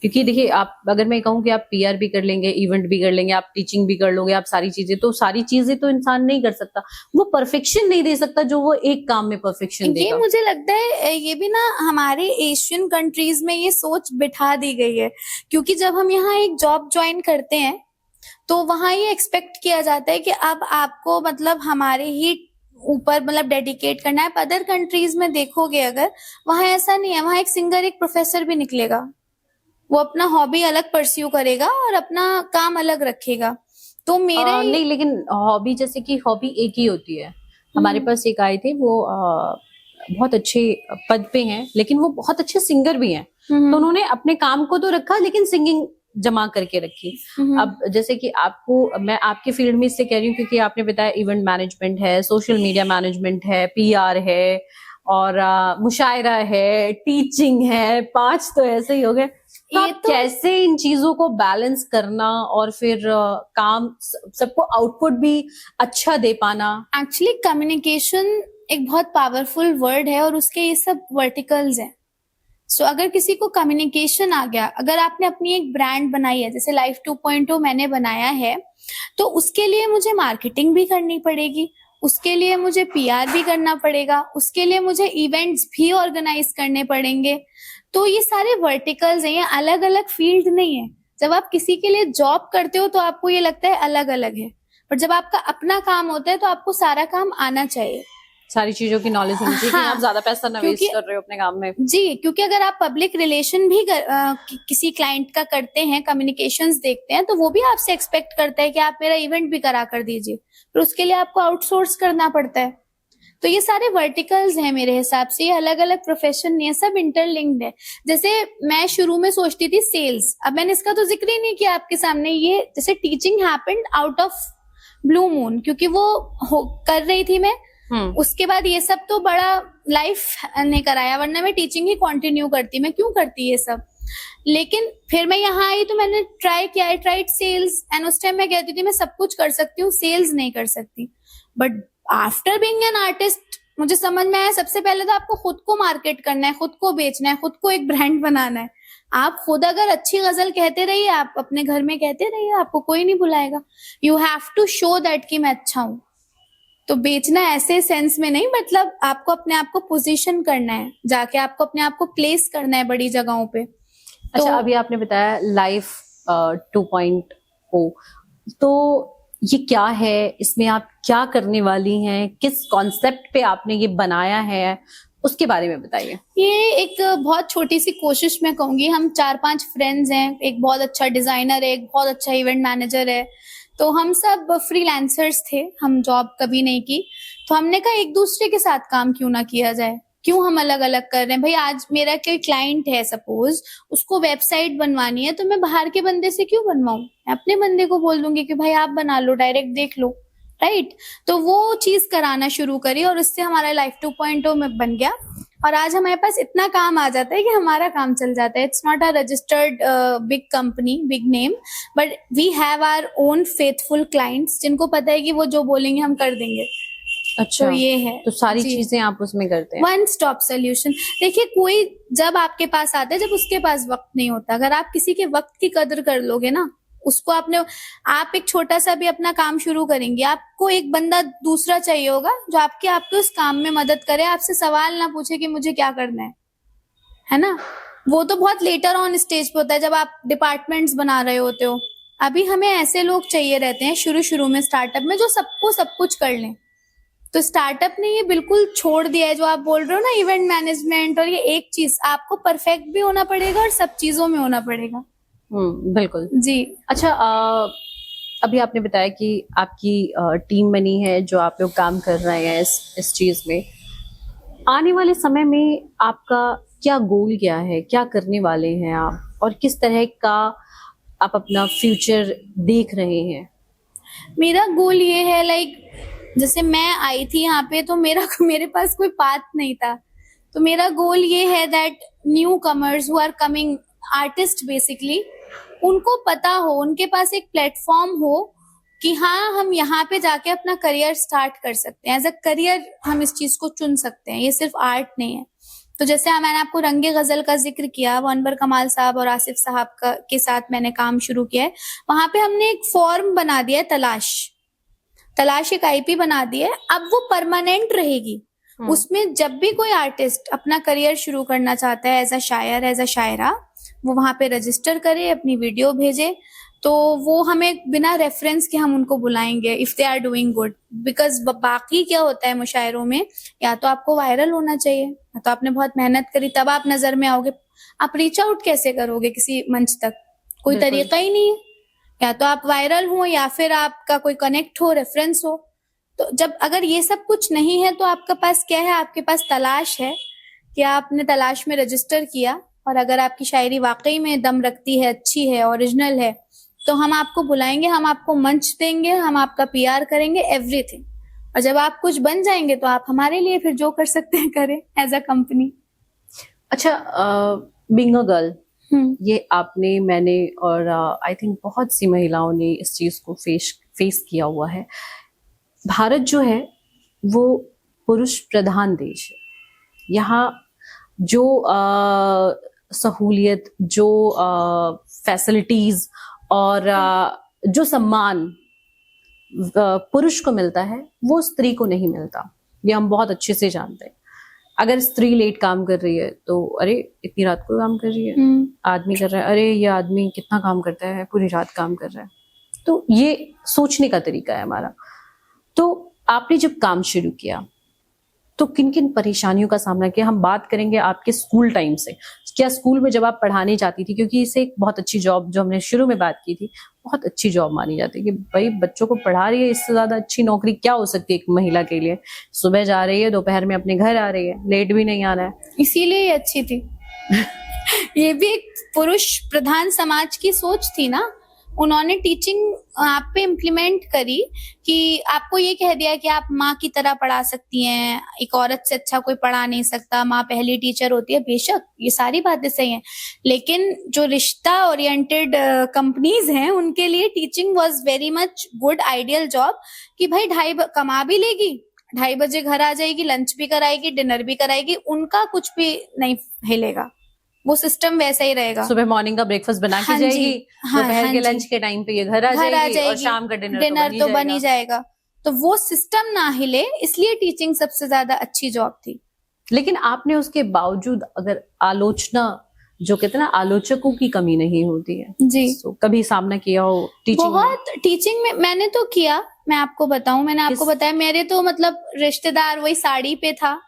क्योंकि देखिए आप, अगर मैं कहूँ कि आप पीआर भी कर लेंगे, इवेंट भी कर लेंगे, आप टीचिंग भी कर लोगे, आप सारी चीजें तो इंसान नहीं कर सकता, वो परफेक्शन नहीं दे सकता जो वो एक काम में परफेक्शन
ये
देगा।
मुझे लगता है ये भी ना हमारे एशियन कंट्रीज में ये सोच बिठा दी गई है, क्योंकि जब हम यहाँ एक जॉब ज्वाइन करते हैं तो वहां ये एक्सपेक्ट किया जाता है कि अब आपको मतलब हमारे ही ऊपर मतलब डेडिकेट करना है। अदर कंट्रीज में देखोगे अगर, वहां ऐसा नहीं है, वहां एक सिंगर एक प्रोफेसर भी निकलेगा, वो अपना हॉबी अलग परस्यू करेगा और अपना काम अलग रखेगा। तो मेरा
नहीं, लेकिन हॉबी, जैसे कि हॉबी एक ही होती है। हमारे पास एक आए थे, वो बहुत अच्छे पद पे हैं, लेकिन वो बहुत अच्छे सिंगर भी हैं, तो उन्होंने अपने काम को तो रखा लेकिन सिंगिंग जमा करके रखी। अब जैसे कि आपको, मैं आपके फील्ड में इससे कह रही हूँ क्योंकि आपने बताया इवेंट मैनेजमेंट है, सोशल मीडिया मैनेजमेंट है, पीआर है, और मुशायरा है, टीचिंग है, 5 तो ऐसे ही हो गए। तो
ये
आप
तो
कैसे इन चीजों को बैलेंस करना और फिर काम सबको आउटपुट भी अच्छा दे पाना।
एक्चुअली कम्युनिकेशन एक बहुत पावरफुल वर्ड है, और उसके ये सब वर्टिकल्स हैं। सो अगर किसी को कम्युनिकेशन आ गया, अगर आपने अपनी एक ब्रांड बनाई है, जैसे लाइफ 2.0 मैंने बनाया है, तो उसके लिए मुझे मार्केटिंग भी करनी पड़ेगी, उसके लिए मुझे पीआर भी करना पड़ेगा, उसके लिए मुझे इवेंट्स भी ऑर्गेनाइज करने पड़ेंगे। तो ये सारे वर्टिकल्स हैं, ये अलग अलग फील्ड नहीं है। जब आप किसी के लिए जॉब करते हो तो आपको ये लगता है अलग अलग है, पर जब आपका अपना काम होता है तो आपको सारा काम आना चाहिए,
सारी चीजों की नॉलेज होनी चाहिए कि
हाँ,
आप ज्यादा पैसा ना वेस्ट
क्योंकि
कर रहे हो अपने काम में।
जी, क्योंकि अगर आप पब्लिक रिलेशन भी किसी क्लाइंट का करते हैं, कम्युनिकेशंस देखते हैं, तो वो भी आपसे एक्सपेक्ट करता है कि आप मेरा इवेंट भी करा कर दीजिए, पर उसके लिए आपको आउटसोर्स करना पड़ता है। तो ये सारे वर्टिकल्स हैं मेरे हिसाब से, ये अलग अलग प्रोफेशन नहीं है, सब इंटरलिंक्ड है। जैसे मैं शुरू में सोचती थी सेल्स, अब मैंने इसका तो जिक्र ही नहीं किया आपके सामने। ये जैसे teaching happened out of blue moon, क्योंकि वो कर रही थी मैं, उसके बाद ये सब तो बड़ा लाइफ ने कराया, वरना मैं टीचिंग ही कंटिन्यू करती, मैं क्यों करती ये सब। लेकिन फिर मैं यहाँ आई तो मैंने ट्राई किया, आई ट्राइड सेल्स, एंड उस टाइम मैं कहती थी मैं सब कुछ कर सकती हूँ, सेल्स नहीं कर सकती। But after being an artist मुझे समझ में आया, सबसे पहले तो आपको खुद को मार्केट करना है, खुद को बेचना है, खुद को एक ब्रांड बनाना है। आप खुद अगर अच्छी गजल कहते रहिए, आप अपने घर में कहते रहिए, आपको कोई नहीं बुलाएगा। You have to show that कि मैं अच्छा हूँ। तो बेचना ऐसे सेंस में नहीं, मतलब आपको अपने आप को पोजीशन करना है, जाके आपको अपने आप को प्लेस करना है बड़ी जगहों पे।
अच्छा,
तो
अभी आपने बताया लाइफ 2.0, तो ये क्या है, इसमें आप क्या करने वाली हैं, किस कॉन्सेप्ट पे आपने ये बनाया है, उसके बारे में बताइए।
ये एक बहुत छोटी सी कोशिश मैं कहूंगी, हम 4-5 फ्रेंड्स हैं, एक बहुत अच्छा डिजाइनर है, एक बहुत अच्छा इवेंट मैनेजर है, तो हम सब फ्रीलांसर्स थे, हम जॉब कभी नहीं की। तो हमने कहा एक दूसरे के साथ काम क्यों ना किया जाए, क्यों हम अलग अलग कर रहे हैं भाई। आज मेरा कोई क्लाइंट है सपोज, उसको वेबसाइट बनवानी है, तो मैं बाहर के बंदे से क्यों बनवाऊं, मैं अपने बंदे को बोल दूंगी कि भाई आप बना लो, डायरेक्ट देख लो, राइट। तो वो चीज कराना शुरू करी, और उससे हमारा लाइफ 2.0 में बन गया, और आज हमारे पास इतना काम आ जाता है कि हमारा काम चल जाता है। It's not a registered big company, big name, but we have our own faithful clients, जिनको पता है कि वो जो बोलेंगे हम कर देंगे।
अच्छा,
तो ये है,
तो सारी
जी,
चीजें आप उसमें करते हैं।
One stop solution. देखिए, कोई जब आपके पास आता है, जब उसके पास वक्त नहीं होता, अगर आप किसी के वक्त की कदर कर लोगे ना, उसको आप एक छोटा सा भी अपना काम शुरू करेंगे, आपको एक बंदा दूसरा चाहिए होगा जो आपके उस काम में मदद करे, आपसे सवाल ना पूछे कि मुझे क्या करना है ना। वो तो बहुत लेटर ऑन स्टेज पे होता है, जब आप डिपार्टमेंट्स बना रहे होते हो। अभी हमें ऐसे लोग चाहिए रहते हैं शुरू शुरू में स्टार्टअप में, जो सबको सब कुछ कर लें। तो स्टार्टअप ने ये बिल्कुल छोड़ दिया है, जो आप बोल रहे हो ना, इवेंट मैनेजमेंट, और ये एक चीज, आपको परफेक्ट भी होना पड़ेगा और सब चीजों में होना पड़ेगा।
बिल्कुल
जी।
अच्छा, अभी आपने बताया कि आपकी टीम बनी है, जो आप लोग काम कर रहे हैं इस चीज में। आने वाले समय में आपका क्या गोल क्या है, क्या करने वाले हैं आप, और किस तरह का आप अपना फ्यूचर देख रहे हैं?
मेरा गोल ये है, लाइक जैसे मैं आई थी यहाँ पे तो मेरे पास कोई पाथ नहीं था। तो मेरा गोल ये है that newcomers who are coming, artist basically, उनको पता हो, उनके पास एक प्लेटफॉर्म हो कि हाँ, हम यहाँ पे जाके अपना करियर स्टार्ट कर सकते हैं। एज अ करियर हम इस चीज को चुन सकते हैं, ये सिर्फ आर्ट नहीं है। तो जैसे मैंने आपको रंगे गजल का जिक्र किया, अनवर कमाल साहब और आसिफ साहब के साथ मैंने काम शुरू किया है। वहां पे हमने एक फॉर्म बना दिया है, तलाश एक आईपी बना दी है। अब वो परमानेंट रहेगी। उसमें जब भी कोई आर्टिस्ट अपना करियर शुरू करना चाहता है एज अ शायर, एज अ शायरा, वो वहां पे रजिस्टर करे, अपनी वीडियो भेजे, तो वो हमें बिना रेफरेंस के हम उनको बुलाएंगे if they are doing good. Because बाकी क्या होता है मुशायरों में, या तो आपको वायरल होना चाहिए, या तो आपने बहुत मेहनत करी तब आप नजर में आओगे। आप रीच आउट कैसे करोगे किसी मंच तक? कोई तरीका ही नहीं है। या तो आप वायरल हो, या फिर आपका कोई कनेक्ट हो, रेफरेंस हो। तो जब अगर ये सब कुछ नहीं है, तो आपके पास क्या है? आपके पास तलाश है कि आपने तलाश में रजिस्टर किया, और अगर आपकी शायरी वाकई में दम रखती है, अच्छी है, ओरिजिनल है, तो हम आपको बुलाएंगे, हम आपको मंच देंगे, हम आपका पीआर करेंगे, एवरीथिंग। और जब आप कुछ बन जाएंगे तो आप हमारे लिए फिर जो कर सकते हैं करें एज अ कंपनी।
अच्छा, बीइंग अ गर्ल, ये आपने, मैंने और आई थिंक बहुत सी महिलाओं ने इस चीज को फेस किया हुआ है। भारत जो है वो पुरुष प्रधान देश है। यहाँ जो सहूलियत, जो फैसिलिटीज और जो सम्मान पुरुष को मिलता है, वो स्त्री को नहीं मिलता। ये हम बहुत अच्छे से जानते हैं। अगर स्त्री लेट काम कर रही है तो अरे इतनी रात को काम कर रही है, आदमी कर रहा है, अरे ये आदमी कितना काम करता है, पूरी रात काम कर रहा है। तो ये सोचने का तरीका है हमारा। तो आपने जब काम शुरू किया तो किन किन परेशानियों का सामना किया? हम बात करेंगे आपके स्कूल टाइम से। क्या स्कूल में जब आप पढ़ाने जाती थी, क्योंकि इसे एक बहुत अच्छी जॉब, जो हमने शुरू में बात की थी, बहुत अच्छी जॉब मानी जाती है कि भाई बच्चों को पढ़ा रही है, इससे ज्यादा अच्छी नौकरी क्या हो सकती है एक महिला के लिए? सुबह जा रही है, दोपहर में अपने घर आ रही है, लेट भी नहीं आ रहा है।
इसीलिए ये अच्छी थी। ये भी एक पुरुष प्रधान समाज की सोच थी ना। उन्होंने टीचिंग आप पे इम्प्लीमेंट करी कि आपको ये कह दिया कि आप माँ की तरह पढ़ा सकती हैं, एक औरत से अच्छा कोई पढ़ा नहीं सकता, माँ पहली टीचर होती है। बेशक ये सारी बातें सही हैं, लेकिन जो रिश्ता ओरिएंटेड कंपनीज हैं, उनके लिए teaching was very much good ideal job कि भाई कमा भी लेगी, 2:30 बजे घर आ जाएगी, लंच भी कराएगी, डिनर भी कराएगी, उनका कुछ भी नहीं हिलेगा। वो सिस्टम वैसा ही रहेगा।
सुबह मॉर्निंग का ब्रेकफास्ट बना के जाएगी, दोपहर के लंच के टाइम पे ये घर आ जाएगी और शाम का डिनर
तो बन ही जाएगा। तो वो सिस्टम ना हिले, इसलिए टीचिंग सबसे ज्यादा अच्छी जॉब थी।
लेकिन आपने उसके बावजूद, अगर आलोचना, जो कहते हैं ना, आलोचकों की कमी नहीं होती है
जी,
तो कभी सामना किया हो टीचिंग
बहुत में? टीचिंग में मैंने तो किया। मैं आपको बताऊं, मैंने आपको बताया, मेरे तो मतलब रिश्तेदार वही साड़ी पे था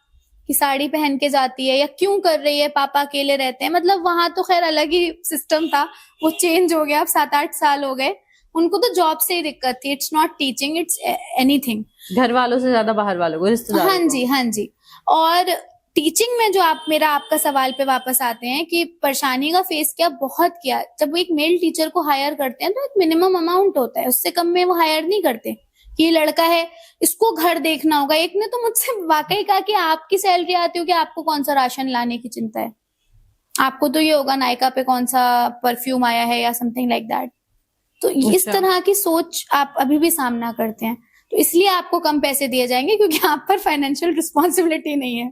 कि साड़ी पहन के जाती है या क्यों कर रही है, पापा अकेले रहते हैं। मतलब वहां तो खैर अलग ही सिस्टम था, वो चेंज हो गया, अब 7-8 साल हो गए। उनको तो जॉब से ही दिक्कत थी। It's not teaching, it's anything.
घर वालों से ज्यादा बाहर वालों को, रिश्तेदारों को।
हाँ जी। और टीचिंग में जो आपका सवाल पे वापस आते हैं कि परेशानी का फेस किया, बहुत किया। जब वो एक मेल टीचर को हायर करते हैं तो एक मिनिमम अमाउंट होता है, उससे कम में वो हायर नहीं करते कि ये लड़का है, इसको घर देखना होगा। एक ने तो मुझसे वाकई कहा कि आपकी सैलरी आती हो कि आपको कौन सा राशन लाने की चिंता है, आपको तो ये होगा नायका पे कौन सा परफ्यूम आया है या समथिंग लाइक दैट। तो इस तरह की सोच आप अभी भी सामना करते हैं। तो इसलिए आपको कम पैसे दिए जाएंगे क्योंकि आप पर फाइनेंशियल रिस्पॉन्सिबिलिटी नहीं है।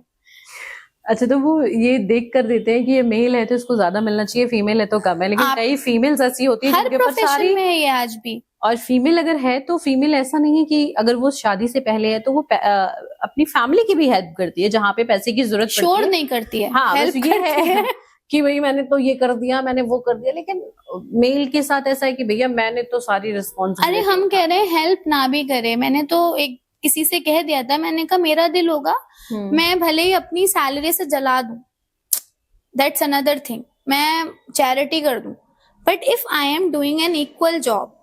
अच्छा, तो वो ये देख कर देते हैं कि ये मेल है तो इसको ज्यादा मिलना चाहिए, फीमेल है तो कम है। लेकिन कई फीमेल्स ऐसी होती है जिनके ऊपर सारी
में है ये आज भी।
और फीमेल अगर है तो फीमेल ऐसा नहीं है कि अगर वो शादी से पहले है तो वो अपनी फैमिली की भी हेल्प करती है, जहाँ पे पैसे की जरूरत पड़ती है,
नहीं करती है।
हाँ, बस ये है कि भाई मैंने तो ये कर दिया, मैंने वो कर दिया, लेकिन मेल के साथ ऐसा है कि भैया मैंने तो सारी
अरे
रिस्पॉन्सिबिलिटी
हम कह रहे हैं हेल्प ना भी करे, मैंने तो एक किसी से कह दिया था, मैंने कहा मेरा दिल होगा मैं भले ही अपनी सैलरी से जला दूं, दैट्स अनदर थिंग, मैं चैरिटी कर दूं, but if I am doing an equal job,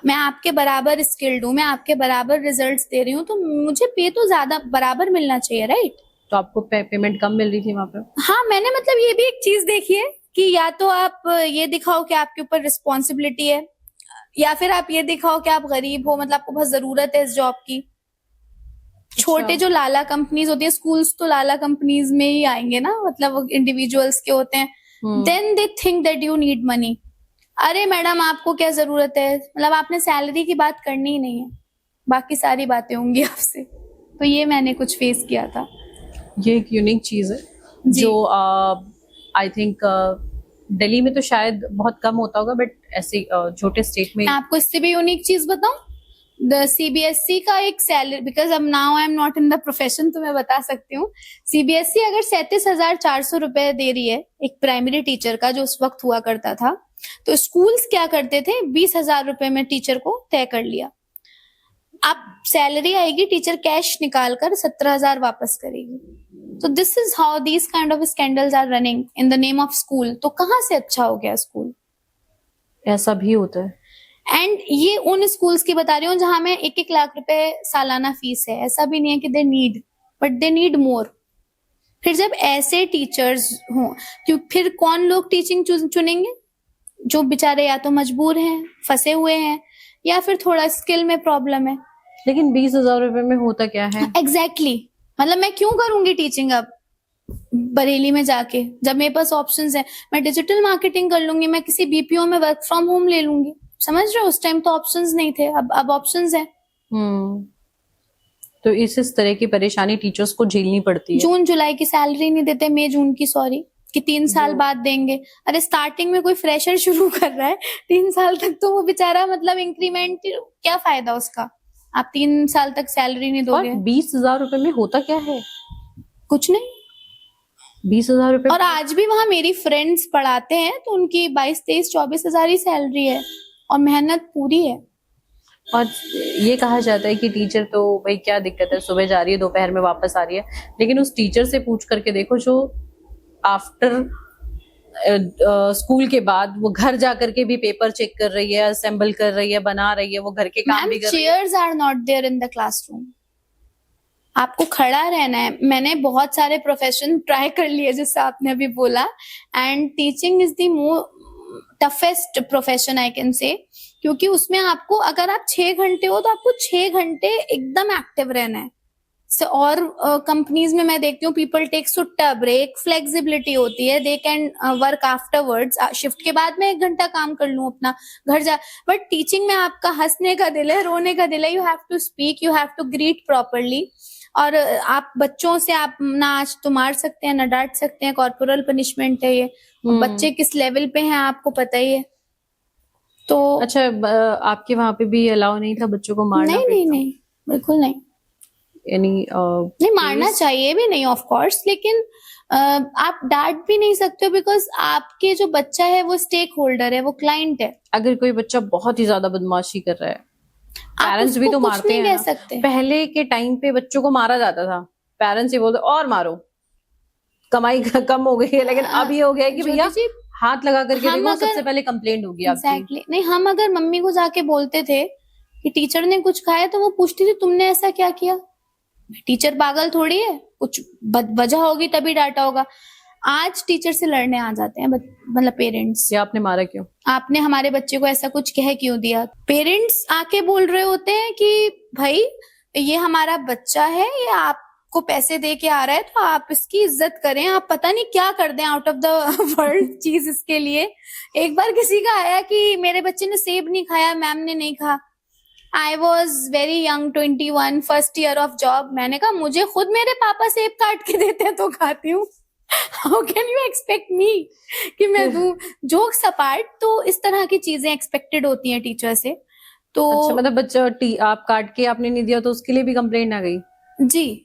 मैं आपके बराबर स्किल्ड हूँ, मैं आपके बराबर रिजल्ट्स दे रही हूँ, तो मुझे पे तो ज्यादा बराबर मिलना चाहिए, राइट?
तो आपको पेमेंट कम मिल रही थी वहां पे?
हाँ, मैंने मतलब ये भी एक चीज देखी है कि या तो आप ये दिखाओ कि आपके ऊपर रिस्पॉन्सिबिलिटी है, या फिर आप ये दिखाओ कि आप गरीब हो, मतलब आपको बहुत जरूरत है इस जॉब की। छोटे जो लाला कंपनीज होती है, स्कूल्स तो लाला कंपनीज में ही आएंगे ना, मतलब वो इंडिविजुअल्स के होते हैं, then they think that you need money. अरे मैडम आपको क्या जरूरत है, मतलब आपने सैलरी की बात करनी ही नहीं है, बाकी सारी बातें होंगी आपसे। तो ये मैंने कुछ फेस किया था।
ये एक यूनिक चीज है
जी।
जो आई थिंक दिल्ली में तो शायद बहुत कम होता होगा, बट ऐसे छोटे स्टेट में।
मैं आपको इससे भी यूनिक चीज बताऊं, द सीबीएसई का एक सैलरी, बिकॉज अब now I am not in the profession, तो मैं बता सकती हूँ, सीबीएसई अगर 37,400 रुपए दे रही है एक प्राइमरी टीचर का, जो उस वक्त हुआ करता था, तो स्कूल्स क्या करते थे, 20,000 रुपए में टीचर को तय कर लिया। अब सैलरी आएगी, टीचर कैश निकाल कर 17,000 वापस करेगी। तो this is how these kind of scandals are running in the name of school. तो कहाँ से अच्छा हो गया स्कूल?
ऐसा भी होता है।
एंड ये उन स्कूल्स की बता रही हूँ जहां में 1-1 लाख रुपए सालाना फीस है। ऐसा भी नहीं है कि they need, but they need more. फिर जब ऐसे टीचर्स हों, क्यों फिर कौन लोग टीचिंग चुनेंगे? जो बेचारे या तो मजबूर हैं, फंसे हुए हैं, या फिर थोड़ा स्किल में प्रॉब्लम है।
लेकिन 20,000 रुपए में होता क्या है?
एग्जैक्टली मतलब मैं क्यों करूंगी टीचिंग अब बरेली में जाके, जब मेरे पास ऑप्शंस है? मैं डिजिटल मार्केटिंग कर लूंगी, मैं किसी बीपीओ में वर्क फ्रॉम होम ले लूंगी। समझ रहे हो? उस टाइम तो ऑप्शंस नहीं थे, अब ऑप्शंस है।
तो इस तरह की परेशानी टीचर्स को झेलनी पड़ती है।
जून जुलाई की सैलरी नहीं देते, मई जून की, सॉरी, कि 3 साल बाद देंगे। अरे स्टार्टिंग में कोई फ्रेशर शुरू कर रहा है, 3 साल तक तो वो बेचारा, मतलब इंक्रीमेंट क्या फायदा उसका? आप 3 साल तक सैलरी नहीं
और
दोगे।
20,000 रुपए में होता क्या है?
कुछ नहीं।
20,000 रुपए।
और आज भी वहां मेरी फ्रेंड्स पढ़ाते हैं तो उनकी 22-23-24,000 ही सैलरी है, और मेहनत पूरी है।
और ये कहा जाता है कि टीचर तो भाई क्या दिक्कत है, सुबह जा रही है दोपहर में वापस आ रही है, लेकिन उस टीचर से पूछ करके देखो जो आफ्टर स्कूल के बाद वो घर जा करके भी पेपर चेक कर रही है, असेंबल कर रही है, बना रही है, वो घर के काम
मैम
भी कर रही है।
Chairs are not there in the classroom, आपको खड़ा रहना है। मैंने बहुत सारे प्रोफेशन ट्राई कर लिए जैसे आपने अभी बोला, and teaching is the more toughest profession I can say, क्योंकि उसमें आपको, अगर आप 6 घंटे हो तो आपको 6 घंटे एकदम एक्टिव रहना है। और कंपनीज में मैं देखती हूँ पीपल टेक सुट्टा ब्रेक, फ्लेक्सिबिलिटी होती है, they can work afterwards, shift के बाद मैं 1 घंटा काम कर लूं अपना, घर जा। बट टीचिंग में आपका हंसने का दिल है, रोने का दिल है, you have to speak, you have to greet properly. और आप बच्चों से आप ना आज तो मार सकते हैं ना डांट सकते हैं, कॉर्पोरल पनिशमेंट है ये। बच्चे किस लेवल पे हैं आपको पता ही है। तो
अच्छा, आपके वहां पे भी अलाउ नहीं था बच्चों को मारना?
नहीं, बिल्कुल नहीं।
यानी
नहीं मारना चाहिए भी नहीं ऑफ कोर्स, लेकिन आप डांट भी नहीं सकते हो, बिकॉज आपके जो बच्चा है वो स्टेक होल्डर है, वो क्लाइंट है।
अगर कोई बच्चा बहुत ही ज्यादा बदमाशी कर रहा है, पेरेंट्स भी तो मारते हैं
कह सकते।
पहले के टाइम पे बच्चों को मारा जाता था, पेरेंट्स ही बोलते और मारो, कमाई कम हो गई है। लेकिन अब ये हो गया है कि भैया हाथ लगा करके देखो, सबसे पहले कंप्लेंट होगी आपकी।
एग्जैक्टली नहीं, हम अगर मम्मी को जाके बोलते थे कि टीचर ने कुछ खाया, तो वो पूछती थी तुमने ऐसा क्या किया? टीचर पागल थोड़ी है, कुछ वजह होगी तभी डांटा होगा। आज टीचर से लड़ने आ जाते हैं मतलब पेरेंट्स,
या आपने मारा क्यों,
आपने हमारे बच्चे को ऐसा कुछ कह क्यों दिया। पेरेंट्स आके बोल रहे होते हैं कि भाई ये हमारा बच्चा है, ये आपको पैसे दे के आ रहा है, तो आप इसकी इज्जत करें, आप पता नहीं क्या कर दें आउट ऑफ द वर्ल्ड चीज इसके लिए। एक बार किसी का आया कि मेरे बच्चे ने सेब नहीं खाया, मैम ने नहीं कहा। I was very young, 21, first year of job. मैंने कहा मुझे खुद मेरे पापा सेब काट के देते हैं तो खाती हूँ, how can you expect me कि मैं दूं? जोक्स अपार्ट, तो इस तरह की चीजें एक्सपेक्टेड होती हैं टीचर से। तो
अच्छा, मतलब बच्चा आप काट के आपने नहीं दिया तो उसके लिए भी कंप्लेंट आ गई?
जी।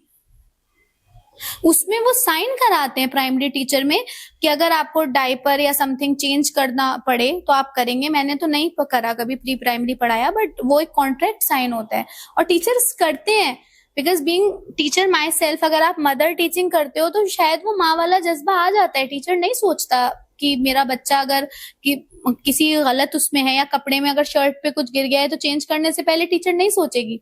उसमें वो साइन कराते हैं प्राइमरी टीचर में कि अगर आपको डायपर या समथिंग चेंज करना पड़े तो आप करेंगे। मैंने तो नहीं करा कभी, प्री प्राइमरी पढ़ाया, बट वो एक कॉन्ट्रैक्ट साइन होता है और टीचर्स करते हैं। Because being teacher my self, अगर आप मदर टीचिंग करते हो तो शायद वो माँ वाला जज्बा आ जाता है। टीचर नहीं सोचता कि मेरा बच्चा अगर किसी गलत उसमें है या कपड़े में अगर शर्ट पे कुछ गिर गया है तो चेंज करने से पहले टीचर नहीं सोचेगी,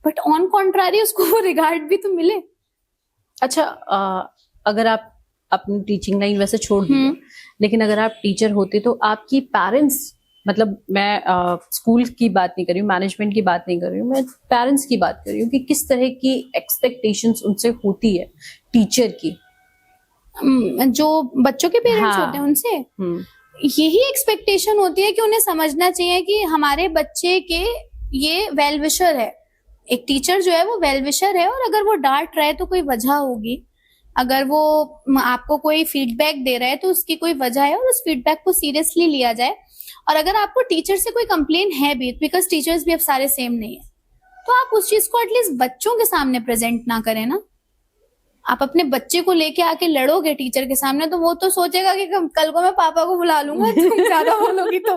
बट ऑन कॉन्ट्रारी उसको वो रिगार्ड भी तो मिले।
अच्छा, अगर आप अपनी टीचिंग लाइन वैसे छोड़ दी, लेकिन अगर आप टीचर होते तो आपकी पेरेंट्स, मतलब मैं स्कूल की बात नहीं कर रही हूँ, मैनेजमेंट की बात नहीं कर रही हूँ, मैं पेरेंट्स की बात कर रही हूँ कि किस तरह की एक्सपेक्टेशंस उनसे होती है टीचर की,
जो बच्चों के पेरेंट्स
हाँ।
होते हैं उनसे यही एक्सपेक्टेशन होती है कि उन्हें समझना चाहिए कि हमारे बच्चे के ये वेल विशर है। एक टीचर जो है वो वेल विशर है, और अगर वो डांट रहा है तो कोई वजह होगी, अगर वो आपको कोई फीडबैक दे रहा है तो उसकी कोई वजह है और उस फीडबैक को सीरियसली लिया जाए। और अगर आपको टीचर से कोई कंप्लेन है भी, बिकॉज टीचर्स भी अब सारे सेम नहीं है, तो आप उस चीज को एटलीस्ट बच्चों के सामने प्रेजेंट ना करें ना। आप अपने बच्चे को लेके आके लड़ोगे टीचर के सामने तो वो तो सोचेगा कि कल को मैं पापा को बुला लूंगा तुम ज्यादा बोलोगी तो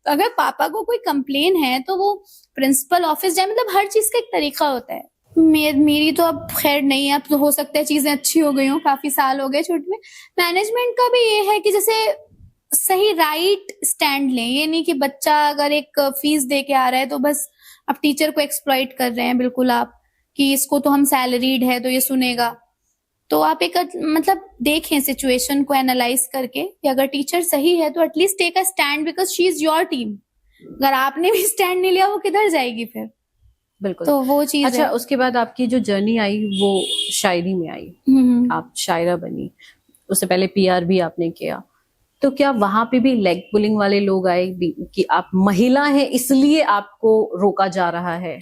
अगर पापा को कोई कंप्लेन है तो वो प्रिंसिपल ऑफिस जाए। मतलब हर चीज का एक तरीका होता है। मेरी तो अब खैर नहीं है, अब तो हो सकता है चीजें अच्छी हो गई हो, काफी साल हो गए छूट में। मैनेजमेंट का भी ये है कि जैसे सही राइट स्टैंड लें, ये नहीं कि बच्चा अगर एक फीस दे के आ रहा है तो बस अब टीचर को एक्सप्लॉइट कर रहे हैं बिल्कुल आप, कि इसको तो हम सैलरीड है तो ये सुनेगा। तो आप एक मतलब देखें सिचुएशन को एनालाइज करके कि अगर टीचर सही है तो at least take a stand, because she is your team. अगर आपने भी स्टैंड नहीं लिया वो किधर जाएगी फिर।
बिल्कुल,
तो वो चीज
अच्छा
है।
उसके बाद आपकी जो जर्नी आई वो शायरी में आई, आप शायरा बनी, उससे पहले पीआर भी आपने किया, तो क्या वहां पे भी लेग पुलिंग वाले लोग आए कि आप महिला हैं इसलिए आपको रोका जा रहा है?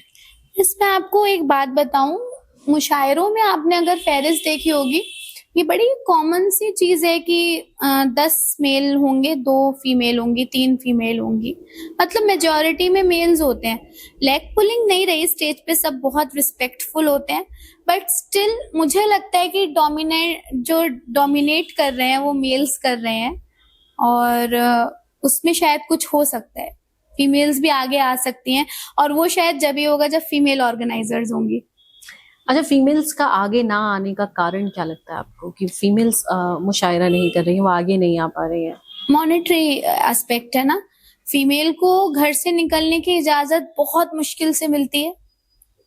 इसमें आपको एक बात बताऊं, मुशायरों में आपने अगर फहरिस्त देखी होगी, ये बड़ी कॉमन सी चीज है कि 10 मेल होंगे, 2 फीमेल होंगी, 3 फीमेल होंगी, मतलब मेजॉरिटी में मेल्स होते हैं। लेग पुलिंग नहीं रही स्टेज पे, सब बहुत रिस्पेक्टफुल होते हैं, बट स्टिल मुझे लगता है कि डोमिनेट कर रहे हैं वो मेल्स कर रहे हैं, और उसमें शायद कुछ हो सकता है, फीमेल्स भी आगे आ सकती हैं, और वो शायद जब ही होगा जब फीमेल ऑर्गेनाइजर्स होंगी।
अच्छा, फीमेल्स का आगे ना आने का कारण क्या लगता है आपको कि फीमेल्स मुशायरा नहीं कर रही हैं, वो आगे नहीं आ पा रही हैं?
मॉनेटरी एस्पेक्ट है ना, फीमेल को घर से निकलने की इजाजत बहुत मुश्किल से मिलती है,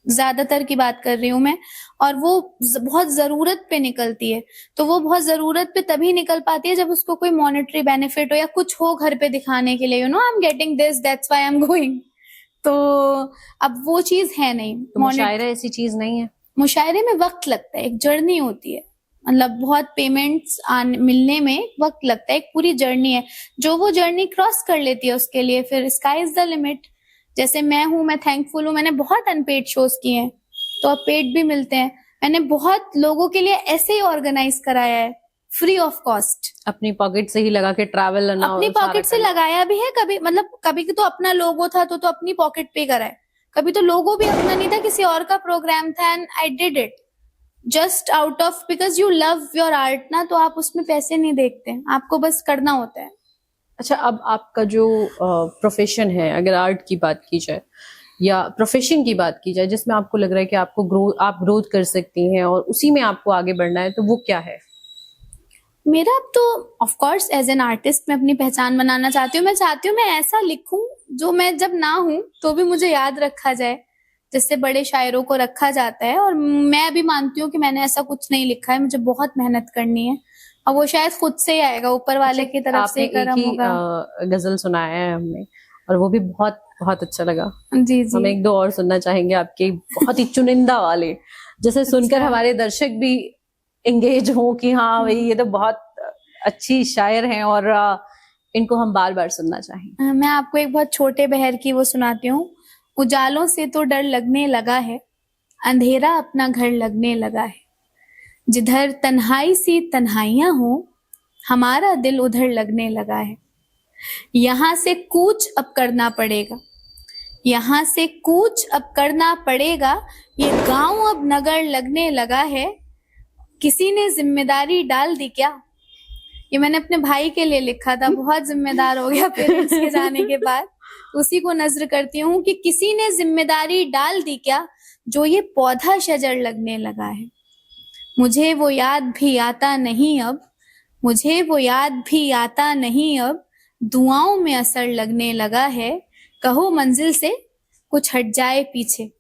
ज्यादातर की बात कर रही हूँ मैं, और वो बहुत जरूरत पे निकलती है। तो वो बहुत जरूरत पे तभी निकल पाती है जब उसको कोई मॉनेटरी बेनिफिट हो या कुछ हो घर पे दिखाने के लिए, I am getting this, that's why I am going. तो अब वो चीज है नहीं।
तो मुशायरा ऐसी चीज नहीं है।
मुशायरे में वक्त लगता है, एक जर्नी होती है, मतलब बहुत पेमेंट्स मिलने में वक्त लगता है, एक पूरी जर्नी है। जो वो जर्नी क्रॉस कर लेती है उसके लिए फिर स्काई इज द लिमिट। जैसे मैं हूँ, मैं थैंकफुल हूँ, मैंने बहुत अनपेड शोज किए हैं तो अब पेड भी मिलते हैं। मैंने बहुत लोगों के लिए ऐसे ही ऑर्गेनाइज कराया है फ्री ऑफ कॉस्ट,
अपनी पॉकेट से ही लगा के ट्रैवल
अपनी पॉकेट से लगाया भी है। कभी मतलब कभी तो अपना लोगो था तो अपनी पॉकेट पे कराए, कभी तो लोगो भी अपना नहीं था, किसी और का प्रोग्राम था, and I did it just out of because you love your art ना, तो आप उसमें पैसे नहीं देखते, आपको बस करना होता है।
अच्छा, अब आपका जो प्रोफेशन है, अगर आर्ट की बात की जाए या प्रोफेशन की बात की जाए जिसमें आपको लग रहा है कि आप ग्रोथ कर सकती हैं और उसी में आपको आगे बढ़ना है, तो वो क्या है?
मेरा अब तो of course as an artist मैं अपनी पहचान बनाना चाहती हूँ। मैं चाहती हूँ मैं ऐसा लिखूं जो मैं जब ना हूं तो भी मुझे याद रखा जाए, जिससे बड़े शायरों को रखा जाता है। और मैं भी मानती हूँ कि मैंने ऐसा कुछ नहीं लिखा है, मुझे बहुत मेहनत करनी है, और वो शायद खुद से ही आएगा, ऊपर वाले की तरफ से करम होगा।
गजल सुनाया है हमने और वो भी बहुत बहुत अच्छा लगा।
जी जी,
हम 1-2 और सुनना चाहेंगे आपके, बहुत ही चुनिंदा वाले, जैसे सुनकर हमारे दर्शक भी एंगेज हो कि हाँ भाई ये तो बहुत अच्छी शायर हैं और इनको हम बार बार सुनना चाहेंगे।
मैं आपको एक बहुत छोटे बहर की वो सुनाती हूँ। उजालों से तो डर लगने लगा है, अंधेरा अपना घर लगने लगा है, जिधर तन्हाई सी तन्हाइयां हो हमारा दिल उधर लगने लगा है। यहाँ से कूच अब करना पड़ेगा, यहाँ से कूच अब करना पड़ेगा, ये गांव अब नगर लगने लगा है। किसी ने जिम्मेदारी डाल दी क्या। ये मैंने अपने भाई के लिए लिखा था, बहुत जिम्मेदार हो गया पेरेंट्स के जाने के बाद। उसी को नज्र करती हूँ कि किसी ने जिम्मेदारी डाल दी क्या, जो ये पौधा शजर लगने लगा है। मुझे वो याद भी आता नहीं अब, मुझे वो याद भी आता नहीं अब, दुआओं में असर लगने लगा है। कहो मंजिल से कुछ हट जाए पीछे,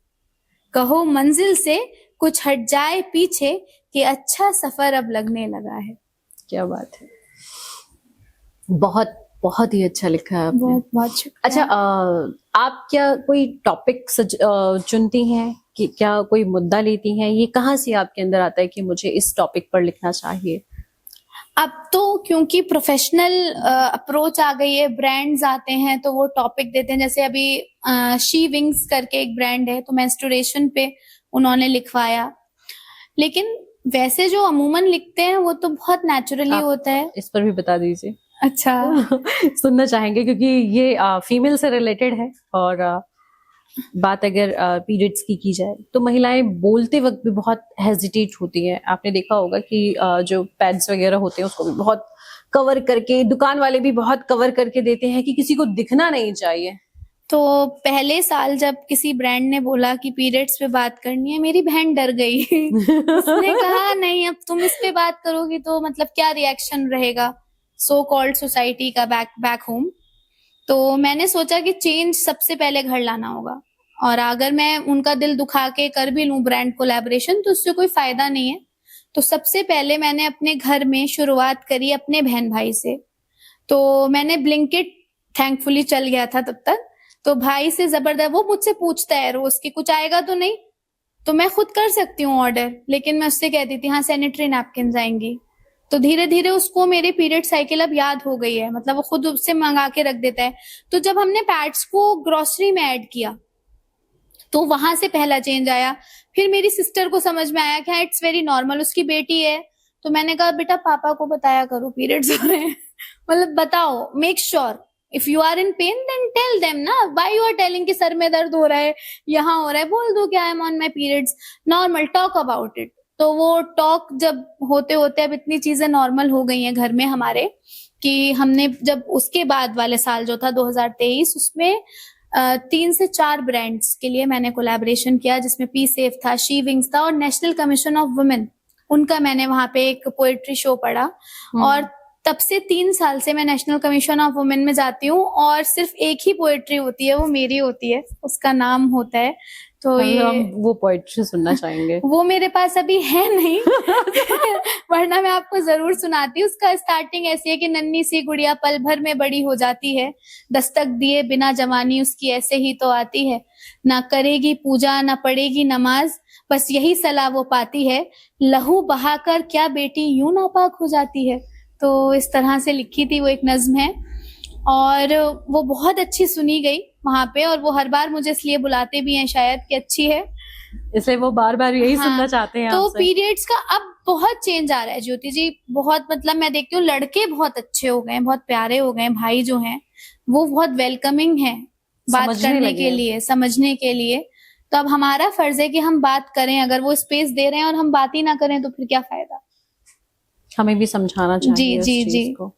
कहो मंजिल से कुछ हट जाए पीछे, कि अच्छा सफर अब लगने लगा है।
क्या बात है, बहुत बहुत ही अच्छा लिखा है आपने।
बहुत बहुत शुक्रिया।
अच्छा, आप क्या कोई टॉपिक चुनती हैं कि क्या कोई मुद्दा लेती हैं? ये कहाँ से आपके अंदर आता है कि मुझे इस टॉपिक पर लिखना चाहिए?
अब तो क्योंकि प्रोफेशनल अप्रोच आ गई है, ब्रांड्स आते हैं तो वो टॉपिक देते हैं। जैसे अभी शी विंग्स करके एक ब्रांड है, तो मेंस्ट्रुएशन पे उन्होंने लिखवाया। लेकिन वैसे जो अमूमन लिखते हैं वो तो बहुत नेचुरली होता है।
इस पर भी बता दीजिए।
अच्छा।
सुनना चाहेंगे क्योंकि ये फीमेल से रिलेटेड है। और बात अगर पीरियड्स की जाए तो महिलाएं बोलते वक्त भी बहुत हेजिटेट होती हैं। आपने देखा होगा कि जो पैड्स वगैरह होते हैं उसको भी बहुत कवर करके, दुकान वाले भी बहुत कवर करके देते हैं कि किसी को दिखना नहीं चाहिए।
तो पहले साल जब किसी ब्रांड ने बोला कि पीरियड्स पे बात करनी है, मेरी बहन डर गई। उसने कहा नहीं, अब तुम इस पे बात करोगी तो मतलब क्या रिएक्शन रहेगा सो कॉल्ड सोसाइटी का बैक होम। तो मैंने सोचा कि चेंज सबसे पहले घर लाना होगा, और अगर मैं उनका दिल दुखा के कर भी लूं ब्रांड कोलैबोरेशन तो उससे कोई फायदा नहीं है। तो सबसे पहले मैंने अपने घर में शुरुआत करी अपने बहन भाई से। तो मैंने ब्लिंकिट थैंकफुली चल गया था तब तक, तो भाई से जबरदस्त, वो मुझसे पूछता है रोज कि कुछ आएगा तो नहीं, तो मैं खुद कर सकती हूँ ऑर्डर, लेकिन मैं उससे कहती थी हाँ सैनिटरी नैपकिन आएंगी। तो धीरे धीरे उसको मेरे पीरियड साइकिल अब याद हो गई है, मतलब वो खुद उससे मंगा के रख देता है। तो जब हमने पैड्स को ग्रोसरी में ऐड किया तो वहां से पहला चेंज आया। फिर मेरी सिस्टर को समझ में आया कि हाँ इट्स वेरी नॉर्मल, उसकी बेटी है। तो मैंने कहा बेटा पापा को बताया करो पीरियड्स हो रहे हैं, मतलब बताओ, make sure if you are in pain then tell them ना, व्हाई यू आर टेलिंग कि सर में दर्द हो रहा है, यहाँ हो रहा है, बोल दो कि I am on my periods, normal, talk about it. तो वो टॉक जब होते होते अब इतनी चीजें नॉर्मल हो गई हैं घर में हमारे, कि हमने जब उसके बाद वाले साल जो था 2023, उसमें 3 से 4 ब्रांड्स के लिए मैंने कोलैबोरेशन किया, जिसमें पी सेफ था, शी विंग्स था, और नेशनल कमीशन ऑफ वुमेन, उनका मैंने वहां पे एक पोएट्री शो पढ़ा। और तब से 3 साल से मैं नेशनल कमीशन ऑफ वुमेन में जाती हूँ, और सिर्फ एक ही पोएट्री होती है, वो मेरी होती है, उसका नाम होता है। तो
हम वो पोएट्री सुनना चाहेंगे।
वो मेरे पास अभी है नहीं, वरना मैं आपको जरूर सुनाती। उसका स्टार्टिंग ऐसी है कि नन्ही सी गुड़िया पल भर में बड़ी हो जाती है, दस्तक दिए बिना जवानी उसकी ऐसे ही तो आती है, ना करेगी पूजा ना पढ़ेगी नमाज, बस यही सलाह वो पाती है, लहू बहाकर क्या बेटी यूं नापाक हो जाती है। तो इस तरह से लिखी थी वो एक नज्म है, और वो बहुत अच्छी सुनी गई वहां पे, और वो हर बार मुझे इसलिए बुलाते भी हैं शायद कि अच्छी है,
इसलिए वो बार बार यही सुनना चाहते हैं
तो
आपसे।
पीरियड्स का अब बहुत चेंज आ रहा है ज्योति जी, बहुत, मतलब मैं देखती हूँ लड़के बहुत अच्छे हो गए हैं, बहुत प्यारे हो गए हैं, भाई जो हैं वो बहुत वेलकमिंग है बात करने के लिए, समझने के लिए। तो अब हमारा फर्ज है कि हम बात करें, अगर वो स्पेस दे रहे हैं और हम बात ही ना करें तो फिर क्या फायदा।
हमें भी समझाना चाहिए उस चीज को।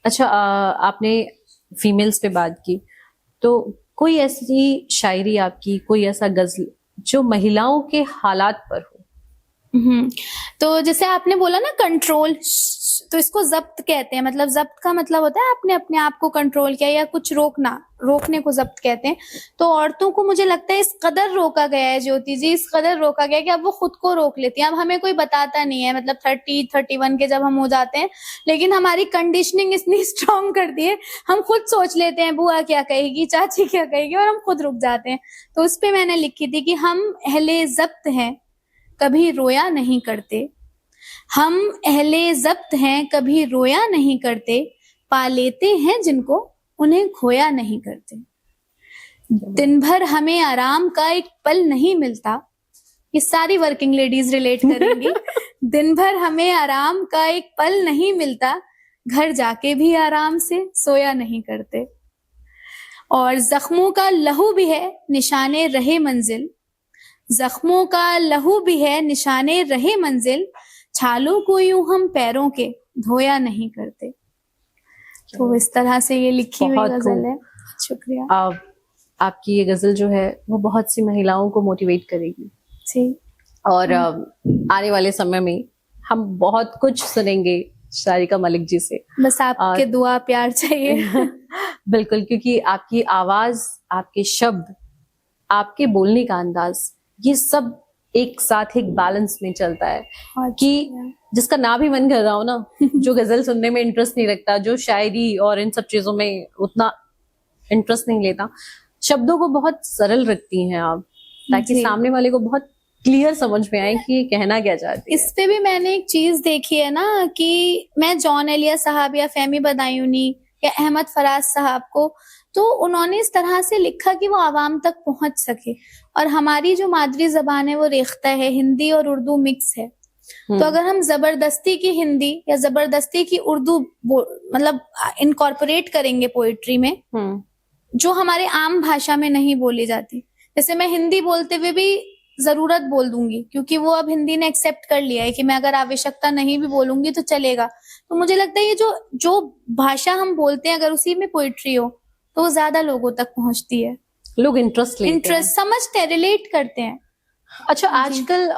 अच्छा, आपने फीमेल्स पे बात की, तो कोई ऐसी शायरी आपकी, कोई ऐसा गजल जो महिलाओं के हालात पर हो?
तो जैसे आपने बोला ना कंट्रोल, तो इसको जब्त कहते हैं, मतलब जब्त का मतलब होता है आपने अपने आप को कंट्रोल किया या कुछ रोकना, रोकने को जब्त कहते हैं। तो औरतों को मुझे लगता है इस कदर रोका गया है ज्योति जी, इस कदर रोका गया है कि अब वो खुद को रोक लेती हैं। अब हमें कोई बताता नहीं है, मतलब 30-31 के जब हम हो जाते हैं, लेकिन हमारी कंडीशनिंग इतनी स्ट्रांग कर दी है, हम खुद सोच लेते हैं बुआ क्या कहेगी, चाची क्या कहेगी, और हम खुद रुक जाते हैं। तो उस पे मैंने लिखी थी कि हम अहले जब्त हैं कभी रोया नहीं करते, हम अहले जब्त हैं कभी रोया नहीं करते, पा लेते हैं जिनको उन्हें खोया नहीं करते। दिन भर हमें आराम का एक पल नहीं मिलता, ये सारी वर्किंग लेडीज रिलेट करेंगी। दिन भर हमें आराम का एक पल नहीं मिलता, घर जाके भी आराम से सोया नहीं करते। और जख्मों का लहू भी है निशाने रहे मंजिल, जख्मों का लहू भी है निशाने रहे मंजिल, छालों को यूं हम पैरों के धोया नहीं करते। तो इस तरह से ये लिखी हुई
बहुत
गजल
खूब।
है। शुक्रिया
आपकी ये गजल जो है वो बहुत सी महिलाओं को मोटिवेट करेगी
जी।
और आने वाले समय में हम बहुत कुछ सुनेंगे सारिका मलिक जी से।
बस आपके दुआ प्यार चाहिए।
बिल्कुल, क्योंकि आपकी आवाज, आपके शब्द, आपके बोलने का अंदाज, ये सब एक साथ एक बैलेंस में चलता है कि जिसका ना भी मन कर रहा हो ना, जो गजल सुनने में इंटरेस्ट नहीं रखता, जो शायरी और इन सब चीजों में उतना इंटरेस्ट नहीं लेता, शब्दों को बहुत सरल रखती हैं आप, ताकि सामने वाले को बहुत क्लियर समझ में आए कि ये कहना क्या चाहती है।
इस पे भी मैंने एक चीज देखी है ना कि मैं जॉन एलिया साहब या फेमी बदायूनी या अहमद फराज साहब को, तो उन्होंने इस तरह से लिखा कि वो आवाम तक पहुंच सके। और हमारी जो मादरी जबान है वो रेख्ता है, हिंदी और उर्दू मिक्स है। तो अगर हम जबरदस्ती की हिंदी या जबरदस्ती की उर्दू मतलब इनकॉर्पोरेट करेंगे पोएट्री में, जो हमारे आम भाषा में नहीं बोली जाती, जैसे मैं हिंदी बोलते हुए भी जरूरत बोल दूंगी क्योंकि वो अब हिंदी ने एक्सेप्ट कर लिया है कि मैं अगर आवश्यकता नहीं भी बोलूंगी तो चलेगा। तो मुझे लगता है ये जो भाषा हम बोलते हैं अगर उसी में पोएट्री हो तो वो ज्यादा लोगों तक पहुंचती है,
लोग इंटरेस्ट
समझते हैं, रिलेट करते हैं।
अच्छा, आजकल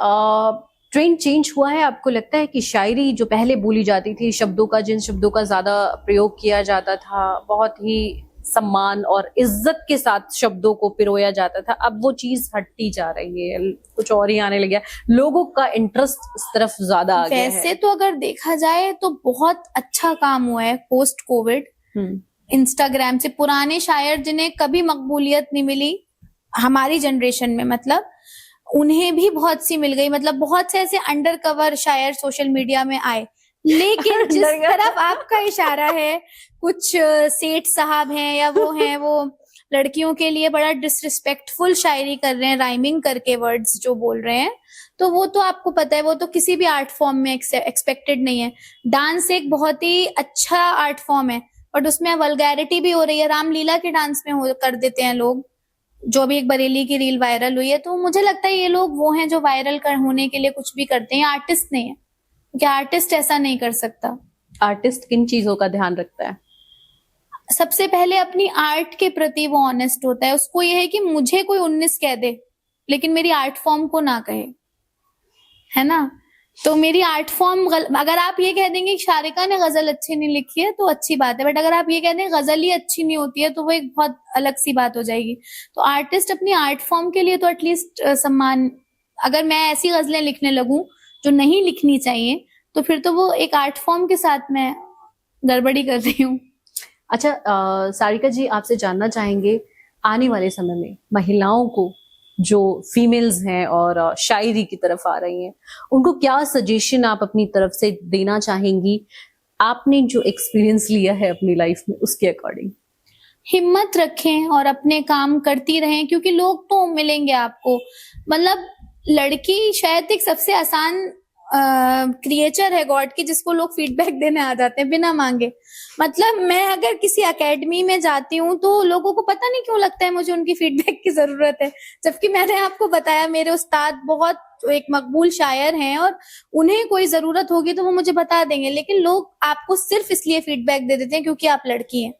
ट्रेंड चेंज हुआ है, आपको लगता है कि शायरी जो पहले बोली जाती थी, शब्दों का, जिन शब्दों का ज्यादा प्रयोग किया जाता था, बहुत ही सम्मान और इज्जत के साथ शब्दों को पिरोया जाता था, अब वो चीज हटती जा रही है, कुछ और ही आने लग गया, लोगों का इंटरेस्ट इस तरफ ज्यादा आ गया है।
वैसे तो अगर देखा जाए तो बहुत अच्छा काम हुआ है पोस्ट कोविड इंस्टाग्राम से। पुराने शायर जिन्हें कभी मकबूलियत नहीं मिली हमारी जनरेशन में, मतलब उन्हें भी बहुत सी मिल गई। मतलब बहुत से ऐसे अंडर कवर शायर सोशल मीडिया में आए, लेकिन जिस तरफ आपका इशारा है, कुछ सेठ साहब हैं या वो हैं, वो लड़कियों के लिए बड़ा डिसरिस्पेक्टफुल शायरी कर रहे हैं, राइमिंग करके वर्ड्स जो बोल रहे हैं, तो वो तो आपको पता है वो तो किसी भी आर्ट फॉर्म में एक्सपेक्टेड नहीं है। डांस एक बहुत ही अच्छा आर्ट फॉर्म है बट उसमें वल्गैरिटी भी हो रही है, रामलीला के डांस में कर देते हैं लोग, जो भी एक बरेली की रील वायरल हुई है। तो मुझे लगता है ये लोग वो हैं जो वायरल होने के लिए कुछ भी करते हैं, आर्टिस्ट नहीं है, क्योंकि आर्टिस्ट ऐसा नहीं कर सकता।
आर्टिस्ट किन चीजों का ध्यान रखता है?
सबसे पहले अपनी आर्ट के प्रति वो ऑनेस्ट होता है। उसको ये है कि मुझे कोई 19 कह दे लेकिन मेरी आर्ट फॉर्म को ना कहे, है ना। तो मेरी आर्ट फॉर्म अगर आप ये कह देंगे कि शारिका ने गजल अच्छी नहीं लिखी है तो अच्छी बात है, बट अगर आप ये कह दें गजल ही अच्छी नहीं होती है तो वो एक बहुत अलग सी बात हो जाएगी। तो आर्टिस्ट अपनी आर्ट फॉर्म के लिए तो एटलीस्ट सम्मान, अगर मैं ऐसी गजलें लिखने लगूं जो नहीं लिखनी चाहिए तो फिर तो वो एक आर्ट फॉर्म के साथ मैं गड़बड़ी कर रही हूँ।
अच्छा, सारिका जी, आपसे जानना चाहेंगे आने वाले समय में महिलाओं को जो फीमेल्स हैं और शायरी की तरफ आ रही हैं, उनको क्या सजेशन आप अपनी तरफ से देना चाहेंगी? आपने जो एक्सपीरियंस लिया है अपनी लाइफ में उसके अकॉर्डिंग।
हिम्मत रखें और अपने काम करती रहें, क्योंकि लोग तो मिलेंगे आपको। मतलब लड़की शायद एक सबसे आसान क्रिएचर है गॉड की जिसको लोग फीडबैक देने आ जाते हैं बिना मांगे। मतलब मैं अगर किसी एकेडमी में जाती हूँ तो लोगों को पता नहीं क्यों लगता है मुझे उनकी फीडबैक की जरूरत है, जबकि मैंने आपको बताया मेरे उस्ताद बहुत एक मकबूल शायर हैं और उन्हें कोई जरूरत होगी तो वो मुझे बता देंगे। लेकिन लोग आपको सिर्फ इसलिए फीडबैक दे देते हैं क्योंकि आप लड़की हैं।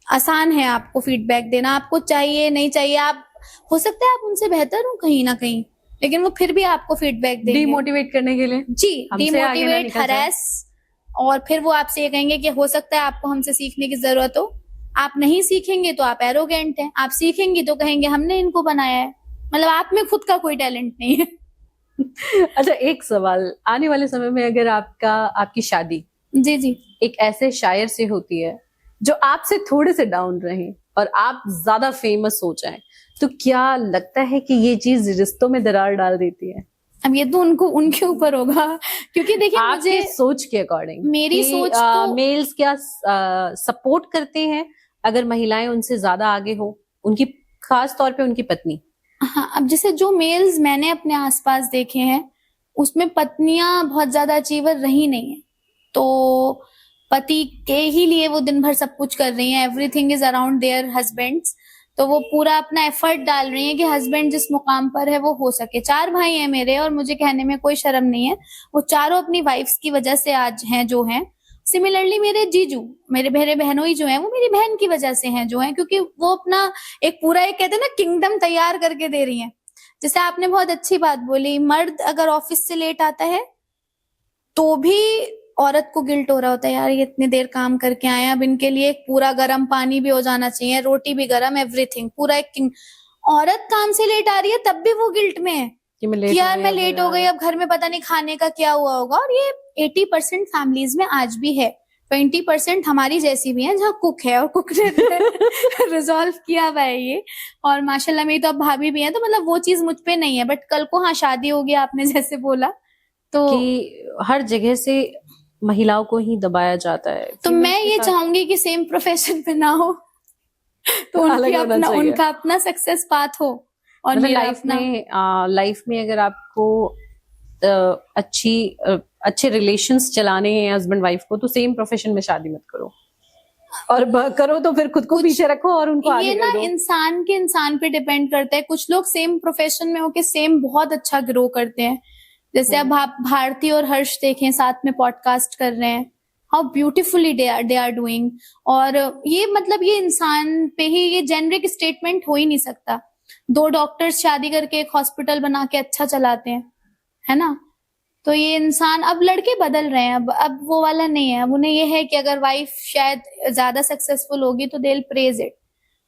आसान है आपको फीडबैक देना, आपको चाहिए नहीं चाहिए, आप हो सकता है आप उनसे बेहतर हो कहीं ना कहीं, लेकिन वो फिर भी आपको फीडबैक देंगे
डिमोटिवेट करने के लिए।
जी, डिमोटिवेट, हरास, और फिर वो आपसे ये कहेंगे कि हो सकता है आपको हमसे सीखने की जरूरत हो। आप नहीं सीखेंगे तो आप एरोगेंट हैं, आप सीखेंगे तो कहेंगे हमने इनको बनाया है। मतलब आप में खुद का कोई टैलेंट नहीं है।
अच्छा, एक सवाल, आने वाले समय में अगर आपकी शादी
जी
एक ऐसे शायर से होती है जो आपसे थोड़े से डाउन रहे और आप ज्यादा फेमस हो जाएं, तो क्या लगता है कि ये चीज रिश्तों में दरार डाल देती है?
अब ये तो उनके ऊपर होगा, क्योंकि देखिए मुझे
सोच के अकॉर्डिंग,
मेरी सोच तो
मेल्स क्या सपोर्ट करते हैं अगर महिलाएं उनसे ज्यादा आगे हो, उनकी खास तौर पे उनकी पत्नी?
हाँ, अब जैसे जो मेल्स मैंने अपने आसपास देखे हैं उसमें पत्नियां बहुत ज्यादा अचीवर रही नहीं है, तो पति के ही लिए वो दिन भर सब कुछ कर रही हैं, everything is around their husbands. तो वो पूरा अपना एफर्ट डाल रही है कि हस्बैंड जिस मुकाम पर है वो हो सके। 4 भाई हैं मेरे और मुझे कहने में कोई शर्म नहीं है, वो चारों अपनी वाइफ्स की वजह से आज हैं जो हैं। सिमिलरली मेरे जीजू, मेरे मेरे बहनोई जो हैं वो मेरी बहन की वजह से हैं जो हैं, क्योंकि वो अपना एक पूरा एक कहते हैं ना किंगडम तैयार करके दे रही हैं। जैसे आपने बहुत अच्छी बात बोली, मर्द अगर ऑफिस से लेट आता है तो भी औरत को गिल्ट हो रहा होता है, यार ये इतनी देर काम करके आए हैं, अब इनके लिए एक पूरा गर्म पानी भी हो जाना चाहिए, रोटी भी गर्म, एवरीथिंग पूरा एक औरत काम से लेट आ रही है तब भी वो गिल्ट में है कि यार मैं लेट हो गई, अब घर में पता नहीं खाने का क्या हुआ होगा। और ये 80% फैमिलीज में आज भी है। 20% हमारी जैसी भी है जहाँ कुक है और कुक ने रिजॉल्व किया हुआ है ये। और माशाल्लाह मेरी तो अब भाभी भी है, तो मतलब वो चीज मुझ पे नहीं है। बट कल को हाँ शादी होगी, आपने जैसे बोला, तो
कि हर जगह से महिलाओं को ही दबाया जाता है।
तो मैं ये चाहूंगी कि सेम प्रोफेशन पे ना हो, तो उनकी अपना उनका अपना सक्सेस पाथ हो। और
लाइफ में अगर आपको अच्छे रिलेशंस चलाने हैं हस्बैंड वाइफ को, तो सेम प्रोफेशन में शादी मत करो, और करो तो फिर खुद को पीछे रखो और उनको आगे
ये ना इंसान के इंसान पे डिपेंड करता है। कुछ लोग सेम प्रोफेशन में होके सेम बहुत अच्छा ग्रो करते हैं। जैसे अब आप भारती और हर्ष देखें, साथ में पॉडकास्ट कर रहे हैं, how beautifully they are doing. और ये मतलब ये इंसान पे ही, ये जेनरिक स्टेटमेंट हो ही नहीं सकता। 2 डॉक्टर्स शादी करके एक हॉस्पिटल बना के अच्छा चलाते हैं, है ना। तो ये इंसान, अब लड़के बदल रहे हैं, अब वो वाला नहीं है। अब उन्हें ये है कि अगर वाइफ शायद ज्यादा सक्सेसफुल होगी तो दे विल प्रेज इट।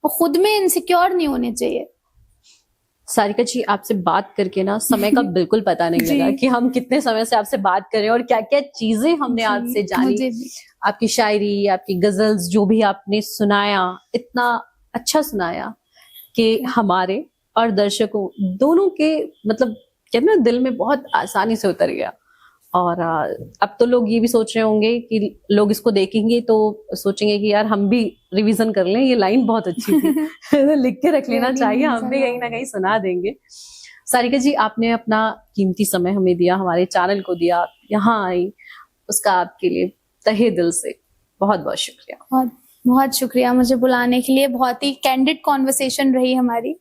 वो खुद में इनसिक्योर नहीं होने चाहिए।
सारिका जी, आपसे बात करके ना समय का बिल्कुल पता नहीं लगा कि हम कितने समय से आपसे बात कर रहे हैं और क्या क्या चीजें हमने आपसे जानी। आपकी शायरी, आपकी गजल्स, जो भी आपने सुनाया, इतना अच्छा सुनाया कि हमारे और दर्शकों दोनों के मतलब कहते ना दिल में बहुत आसानी से उतर गया। और अब तो लोग ये भी सोच रहे होंगे कि लोग इसको देखेंगे तो सोचेंगे कि यार हम भी रिवीजन कर लें, ये लाइन बहुत अच्छी थी लिख के रख लेना चाहिए, हम भी कहीं ना कहीं सुना देंगे। सारिका जी, आपने अपना कीमती समय हमें दिया, हमारे चैनल को दिया, यहाँ आई, उसका आपके लिए तहे दिल से बहुत बहुत शुक्रिया।
बहुत बहुत शुक्रिया मुझे बुलाने के लिए। बहुत ही कैंडिड कॉन्वर्सेशन रही हमारी।